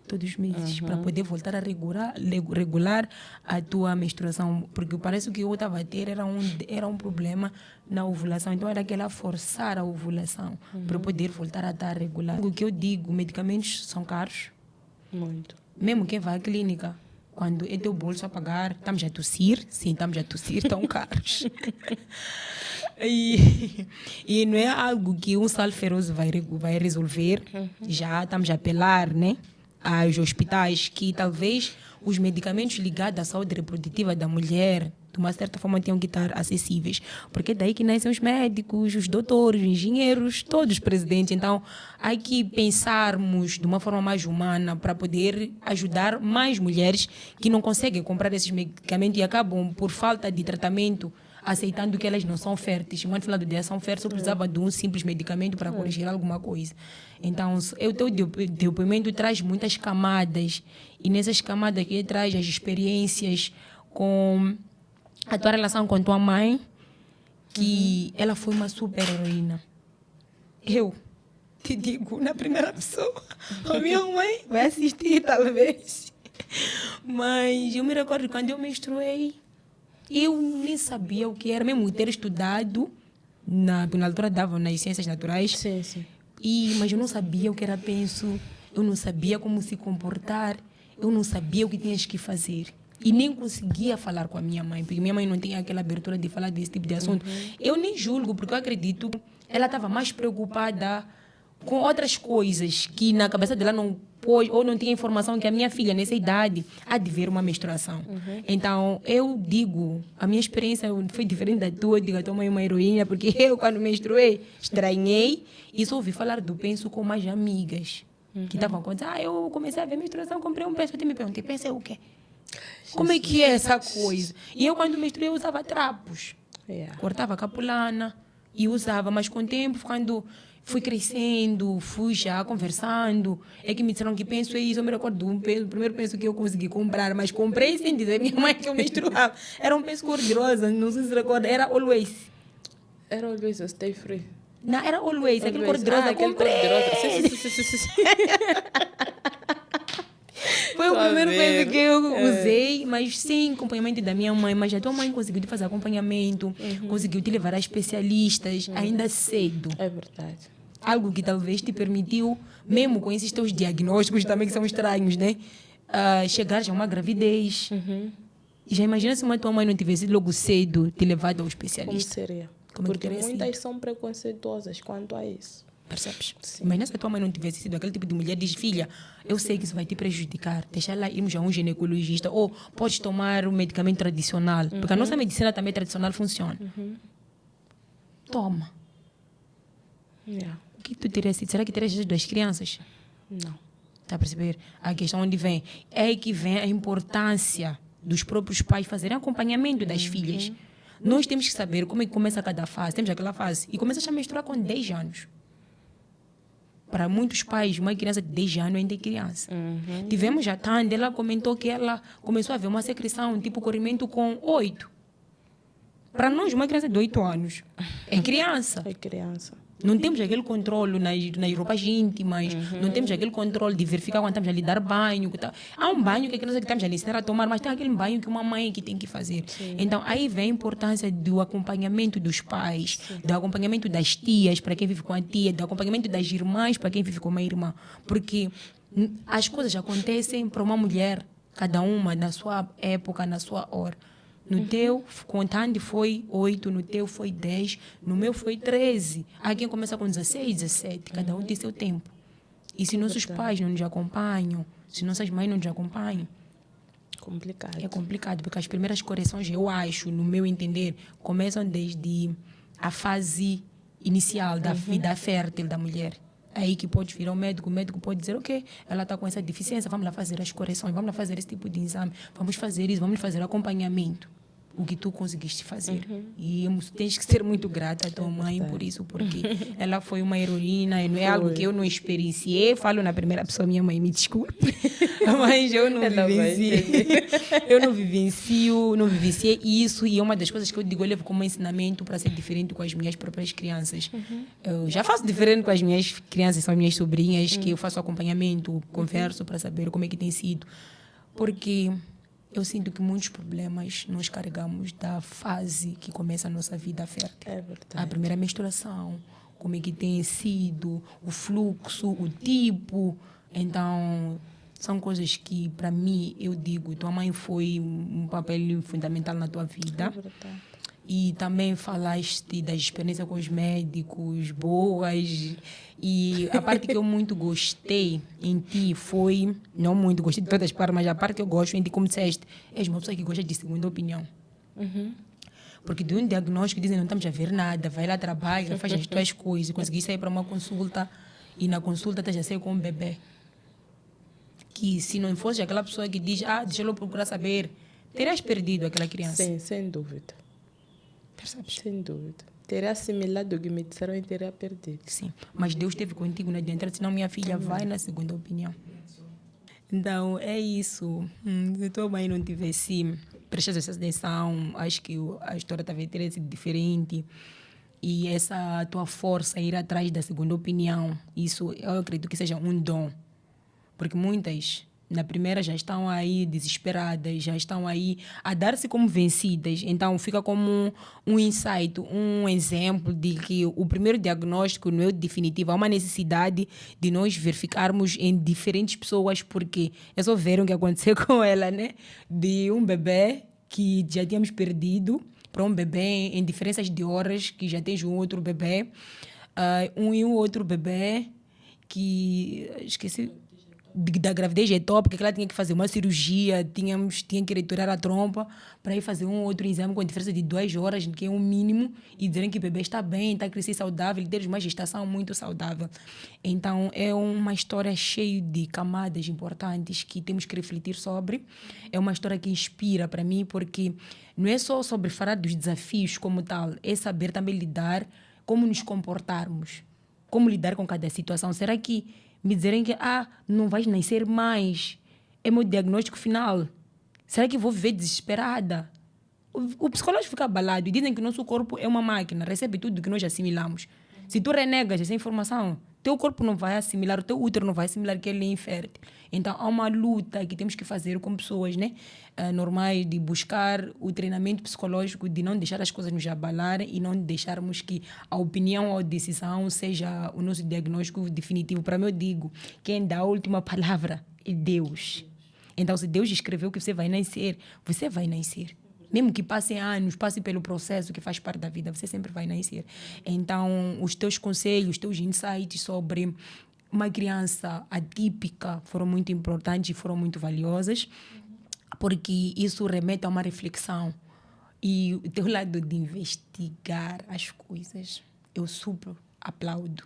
todos os meses para poder voltar a regular a tua menstruação. Porque parece que eu estava a ter era um problema na ovulação. Então era aquela forçar a ovulação para poder voltar a estar regular. O que eu digo, medicamentos são caros. Muito. Mesmo quem vai à clínica, quando é teu bolso a pagar, estamos a tossir, sim, estamos a tossir, estão caros. E não é algo que um sal feroz vai resolver. Já estamos a apelar, né, aos hospitais que talvez os medicamentos ligados à saúde reprodutiva da mulher, de uma certa forma, tenham que estar acessíveis. Porque é daí que nascem os médicos, os doutores, os engenheiros, todos presentes. Então, há que pensarmos de uma forma mais humana para poder ajudar mais mulheres que não conseguem comprar esses medicamentos e acabam, por falta de tratamento, aceitando que elas não são férteis. Quando falando de ação fértil, eu precisava de um simples medicamento para corrigir alguma coisa. Então, o teu depoimento traz muitas camadas. E nessas camadas que ele traz as experiências com a tua relação com tua mãe, que ela foi uma super heroína. Eu te digo na primeira pessoa. A minha mãe vai assistir, talvez. Mas eu me recordo quando eu menstruei, eu nem sabia o que era, mesmo ter estudado, na altura davam nas ciências naturais, Sim, sim. mas eu não sabia o que era penso, eu não sabia como se comportar, eu não sabia o que tinhas que fazer. E nem conseguia falar com a minha mãe, porque minha mãe não tinha aquela abertura de falar desse tipo de assunto. Eu nem julgo, porque eu acredito que ela estava mais preocupada com outras coisas que na cabeça dela não pôs, ou não tinha informação que a minha filha, nessa idade, há de ver uma menstruação. Então, eu digo, a minha experiência foi diferente da tua, eu digo, a tua mãe é uma heroína, porque eu, quando menstruei, estranhei e só ouvi falar do penso com mais amigas. Que estavam contando, eu comecei a ver menstruação, comprei um penso, eu me perguntei, pensei o quê? Como é que é essa coisa? E eu, quando menstruei, eu usava trapos. Yeah. Cortava a capulana e usava, mas com o tempo, quando fui crescendo, fui já conversando, é que me disseram que penso é isso. Eu me recordo do penso, o primeiro penso que eu consegui comprar, mas comprei sem dizer à minha mãe que eu menstruava. Era um penso cor-de-rosa, não sei se se recorda, era Always. Era Always o Stay Free. Não, era Always, aquele cor-de-rosa, aquele comprei. cor-de-rosa. Sim. Foi o Tô a primeiro ver. penso que eu usei, mas sem acompanhamento da minha mãe. Mas a tua mãe conseguiu te fazer acompanhamento, conseguiu te levar a especialistas, ainda cedo. É verdade. Algo que talvez te permitiu, mesmo com esses teus diagnósticos também que são estranhos, né? Chegar já a uma gravidez. E já imagina se uma tua mãe não tivesse logo cedo te levado ao Como especialista. seria? Como é que Porque teria muitas sido? são preconceituosas quanto a isso. Percebes? Sim. Imagina se a tua mãe não tivesse sido aquele tipo de mulher, diz, filha, eu sei que isso vai te prejudicar, deixa lá irmos a um ginecologista, ou podes tomar um medicamento tradicional, porque a nossa medicina também tradicional funciona. Toma. Yeah. O que tu terias sido? Será que terias sido das crianças? Não. Está a perceber? A questão onde vem é aí que vem a importância dos próprios pais fazerem acompanhamento das filhas. Nós temos que saber como é que começa cada fase. Temos aquela fase e começa a menstruar com 10 anos. Para muitos pais, uma criança de 10 anos ainda é criança. Tivemos a Tanda, ela comentou que ela começou a ver uma secreção, tipo corrimento com 8. Para nós, uma criança de 8 anos é criança. É criança. Não temos aquele controle nas roupas íntimas, não temos aquele controle de verificar quando estamos a lhe dar banho. Há um banho que a criança que estamos a lhe ensinar a tomar, mas tem aquele banho que uma mãe que tem que fazer. Então, aí vem a importância do acompanhamento dos pais, do acompanhamento das tias, para quem vive com a tia, do acompanhamento das irmãs, para quem vive com uma irmã. Porque as coisas acontecem para uma mulher, cada uma na sua época, na sua hora. No teu, contando, foi 8, no teu foi 10, no meu foi 13. Há quem começa com 16, 17, cada um tem seu tempo. E se nossos pais não nos acompanham, se nossas mães não nos acompanham, Complicado. é complicado, porque as primeiras correções, eu acho, no meu entender, começam desde a fase inicial da vida fértil da mulher. É aí que pode vir ao médico, o médico pode dizer, ok, ela está com essa deficiência, vamos lá fazer as correções, vamos lá fazer esse tipo de exame, vamos fazer isso, vamos fazer acompanhamento. O que tu conseguiste fazer. E tens que ser muito grata à tua mãe por isso, porque ela foi uma heroína, e não é algo que eu não experienciei. Falo na primeira pessoa, minha mãe, me desculpe, mas eu não vivenciei. Eu não vivenciei isso, e é uma das coisas que eu digo, eu levo como ensinamento para ser diferente com as minhas próprias crianças. Eu já faço diferente com as minhas crianças, são minhas sobrinhas, que eu faço acompanhamento, converso para saber como é que tem sido. Porque eu sinto que muitos problemas nós carregamos da fase que começa a nossa vida fértil. É verdade. A primeira menstruação, como é que tem sido, o fluxo, o tipo. Então, são coisas que, para mim, eu digo, tua mãe foi um papel fundamental na tua vida. É verdade. E também falaste da experiência com os médicos, boas. E a parte que eu muito gostei em ti foi... Não muito, gostei de todas as partes, mas a parte que eu gosto em ti, como disseste, és uma pessoa que gosta de segunda opinião. Porque de um diagnóstico dizem não estamos a ver nada, vai lá, trabalha, faz as tuas coisas, consegui sair para uma consulta e na consulta estás a sair com um bebê. Que se não fosse aquela pessoa que diz, deixa eu procurar saber, terias perdido aquela criança. Sim, sem dúvida. Percebes? Sem dúvida. Teria assimilado o que me disseram e teria perdido. Sim, mas Deus esteve contigo na dianteira, senão minha filha vai na segunda opinião. Então, é isso. Se tua mãe não tivesse prestado essa atenção, acho que a história talvez teria sido diferente. E essa tua força, ir atrás da segunda opinião, isso eu acredito que seja um dom. Porque muitas na primeira já estão aí desesperadas, já estão aí a dar-se como vencidas. Então fica como um insight, um exemplo de que o primeiro diagnóstico não é o definitivo. Há uma necessidade de nós verificarmos em diferentes pessoas, porque é só ver o que aconteceu com ela, né? De um bebê que já tínhamos perdido para um bebê em diferenças de horas, que já tens um outro bebê, um outro bebê que esqueci da gravidez etópica, que ela tinha que fazer uma cirurgia, tinha que retirar a trompa para ir fazer um outro exame com diferença de 2 horas, que é um mínimo, e dizerem que o bebê está bem, está a crescer saudável, ter uma gestação muito saudável. Então, é uma história cheia de camadas importantes que temos que refletir sobre. É uma história que inspira para mim, porque não é só sobre falar dos desafios como tal, é saber também lidar, como nos comportarmos, como lidar com cada situação. Será que me dizerem que não vais nascer mais é meu diagnóstico final? Será que vou viver desesperada? O psicológico fica abalado e dizem que o nosso corpo é uma máquina, recebe tudo que nós assimilamos. Se tu renegas essa informação, teu corpo não vai assimilar, o teu útero não vai assimilar que ele é infértil. Então há uma luta que temos que fazer com pessoas, né, normais, de buscar o treinamento psicológico, de não deixar as coisas nos abalarem e não deixarmos que a opinião ou a decisão seja o nosso diagnóstico definitivo. Para mim, eu digo, quem dá a última palavra é Deus. Então, se Deus escreveu que você vai nascer, você vai nascer. Mesmo que passem anos, passe pelo processo que faz parte da vida, você sempre vai nascer. Então, os teus conselhos, os teus insights sobre uma criança atípica foram muito importantes e foram muito valiosas, porque isso remete a uma reflexão. E o teu lado de investigar as coisas, eu super aplaudo.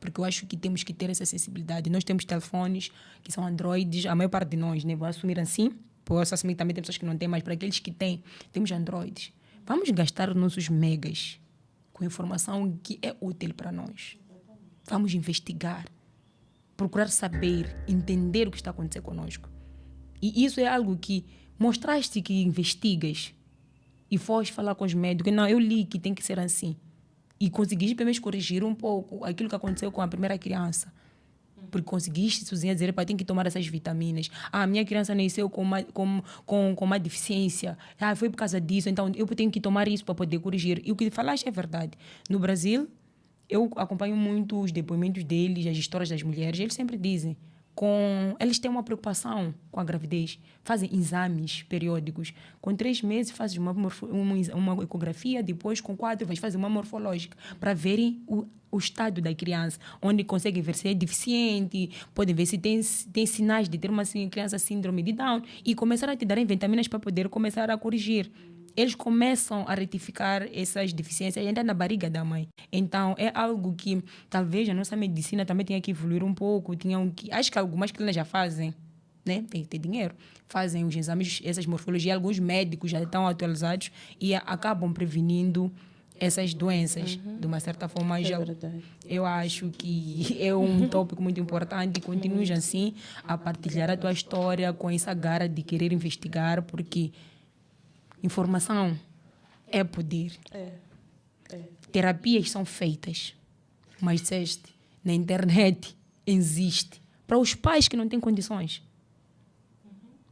Porque eu acho que temos que ter essa sensibilidade. Nós temos telefones que são Androids, a maior parte de nós, né? Vou assumir assim, posso assumir que também tem pessoas que não têm, mas para aqueles que têm, temos Androids. Vamos gastar os nossos megas com informação que é útil para nós. Vamos investigar, procurar saber, entender o que está acontecendo conosco. E isso é algo que mostraste que investigas e foste falar com os médicos. Não, eu li que tem que ser assim. E conseguiste pelo menos corrigir um pouco aquilo que aconteceu com a primeira criança. Porque conseguiste sozinha dizer, pai, tem que tomar essas vitaminas. A minha criança nasceu com uma deficiência. Foi por causa disso, então eu tenho que tomar isso para poder corrigir. E o que falaste é verdade. No Brasil, eu acompanho muito os depoimentos deles, as histórias das mulheres. Eles sempre dizem, eles têm uma preocupação com a gravidez. Fazem exames periódicos. Com 3 meses fazem uma ecografia, depois com 4 vais fazer uma morfológica para verem o estado da criança, onde conseguem ver se é deficiente, podem ver se tem sinais de ter uma criança síndrome de Down e começar a te dar vitaminas para poder começar a corrigir. Eles começam a retificar essas deficiências ainda na barriga da mãe. Então, é algo que talvez a nossa medicina também tenha que evoluir um pouco. Acho que algumas clínicas já fazem, né? Tem que ter dinheiro. Fazem os exames, essas morfologias. Alguns médicos já estão atualizados e acabam prevenindo essas doenças, de uma certa forma. Eu acho que é um tópico muito importante e continues assim a partilhar a tua história com essa garra de querer investigar, porque informação é poder. Terapias são feitas, mas disseste, na internet existe. Para os pais que não têm condições,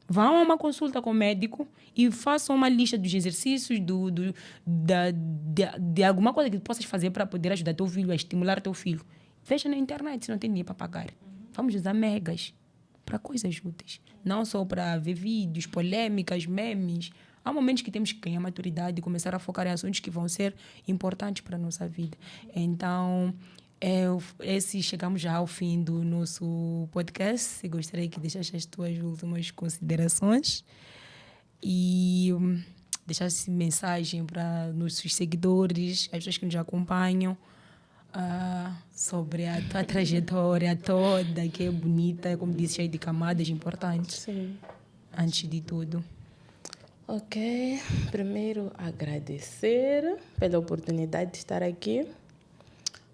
vão a uma consulta com o médico e façam uma lista dos exercícios, de alguma coisa que possas fazer para poder ajudar teu filho, a estimular teu filho. Veja na internet se não tem dinheiro para pagar. Vamos usar megas para coisas úteis. Não só para ver vídeos, polêmicas, memes. Há momentos que temos que ganhar maturidade e começar a focar em assuntos que vão ser importantes para a nossa vida. Então, chegamos já ao fim do nosso podcast. Eu gostaria que deixasse as tuas últimas considerações e deixasse mensagem para nossos seguidores, as pessoas que nos acompanham, sobre a tua trajetória toda, que é bonita, como disse, cheia de camadas importantes. Sim. Antes de tudo. Ok, primeiro agradecer pela oportunidade de estar aqui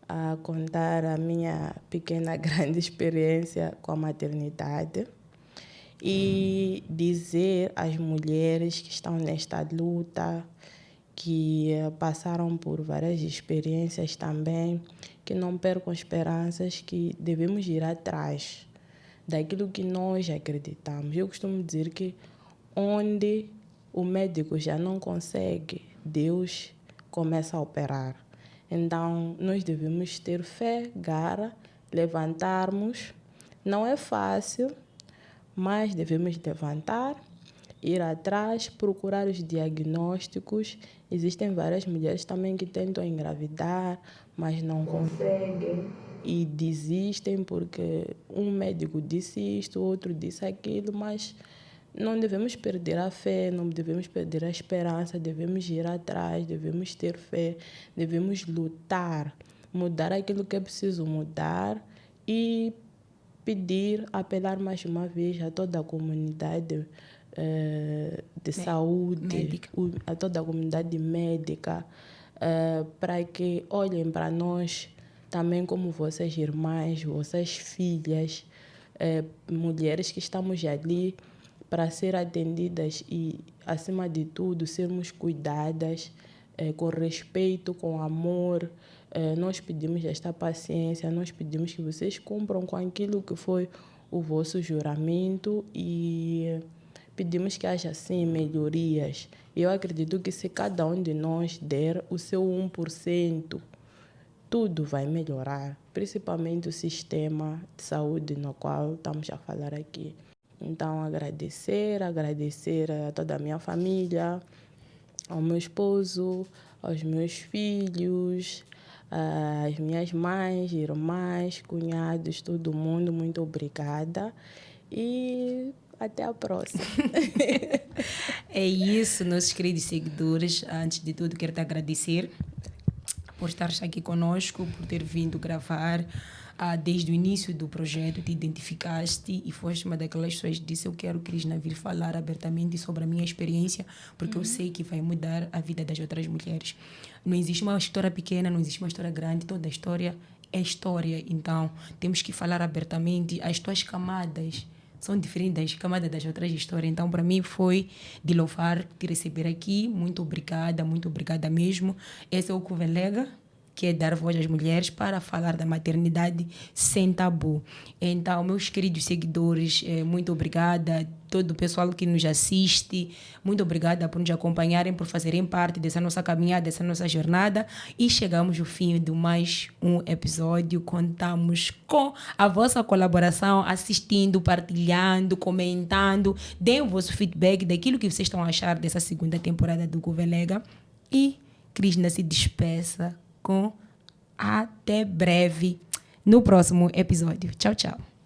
a contar a minha pequena, grande experiência com a maternidade e dizer às mulheres que estão nesta luta, que passaram por várias experiências também, que não percam esperanças, que devemos ir atrás. daquilo que nós acreditamos. Eu costumo dizer que onde o médico já não consegue, Deus começa a operar. Então, nós devemos ter fé, garra, levantarmos. Não é fácil, mas devemos levantar, ir atrás, procurar os diagnósticos. Existem várias mulheres também que tentam engravidar, mas não conseguem e desistem porque um médico disse isto, outro disse aquilo, mas não devemos perder a fé, não devemos perder a esperança, devemos ir atrás, devemos ter fé, devemos lutar, mudar aquilo que é preciso mudar e pedir, apelar mais uma vez a toda a comunidade de saúde, médica. A toda a comunidade médica, para que olhem para nós também como vossas irmãs, vossas filhas, mulheres que estamos ali para ser atendidas e, acima de tudo, sermos cuidadas com respeito, com amor. Nós pedimos esta paciência, nós pedimos que vocês cumpram com aquilo que foi o vosso juramento e pedimos que haja, sim, melhorias. Eu acredito que se cada um de nós der o seu 1%, tudo vai melhorar, principalmente o sistema de saúde no qual estamos a falar aqui. Então, agradecer a toda a minha família, ao meu esposo, aos meus filhos, às minhas mães, irmãs, cunhados, todo mundo, muito obrigada e até a próxima. É isso, nossos queridos seguidores. Antes de tudo, quero te agradecer por estar aqui conosco, por ter vindo gravar. Desde o início do projeto te identificaste e foste uma daquelas pessoas que disse: eu quero, Krishna, vir falar abertamente sobre a minha experiência, porque eu sei que vai mudar a vida das outras mulheres. Não existe uma história pequena, não existe uma história grande, toda história é história. Então, temos que falar abertamente. As tuas camadas são diferentes das camadas das outras histórias. Então, para mim, foi de louvar te receber aqui. Muito obrigada mesmo. Esse é o Kuvelega, que é dar voz às mulheres para falar da maternidade sem tabu. Então, meus queridos seguidores, muito obrigada. Todo o pessoal que nos assiste, muito obrigada por nos acompanharem, por fazerem parte dessa nossa caminhada, dessa nossa jornada. E chegamos ao fim de mais um episódio. Contamos com a vossa colaboração, assistindo, partilhando, comentando. Deem o vosso feedback daquilo que vocês estão a achar dessa segunda temporada do Kuvelega. E Krishna se despeça com até breve no próximo episódio. Tchau, tchau.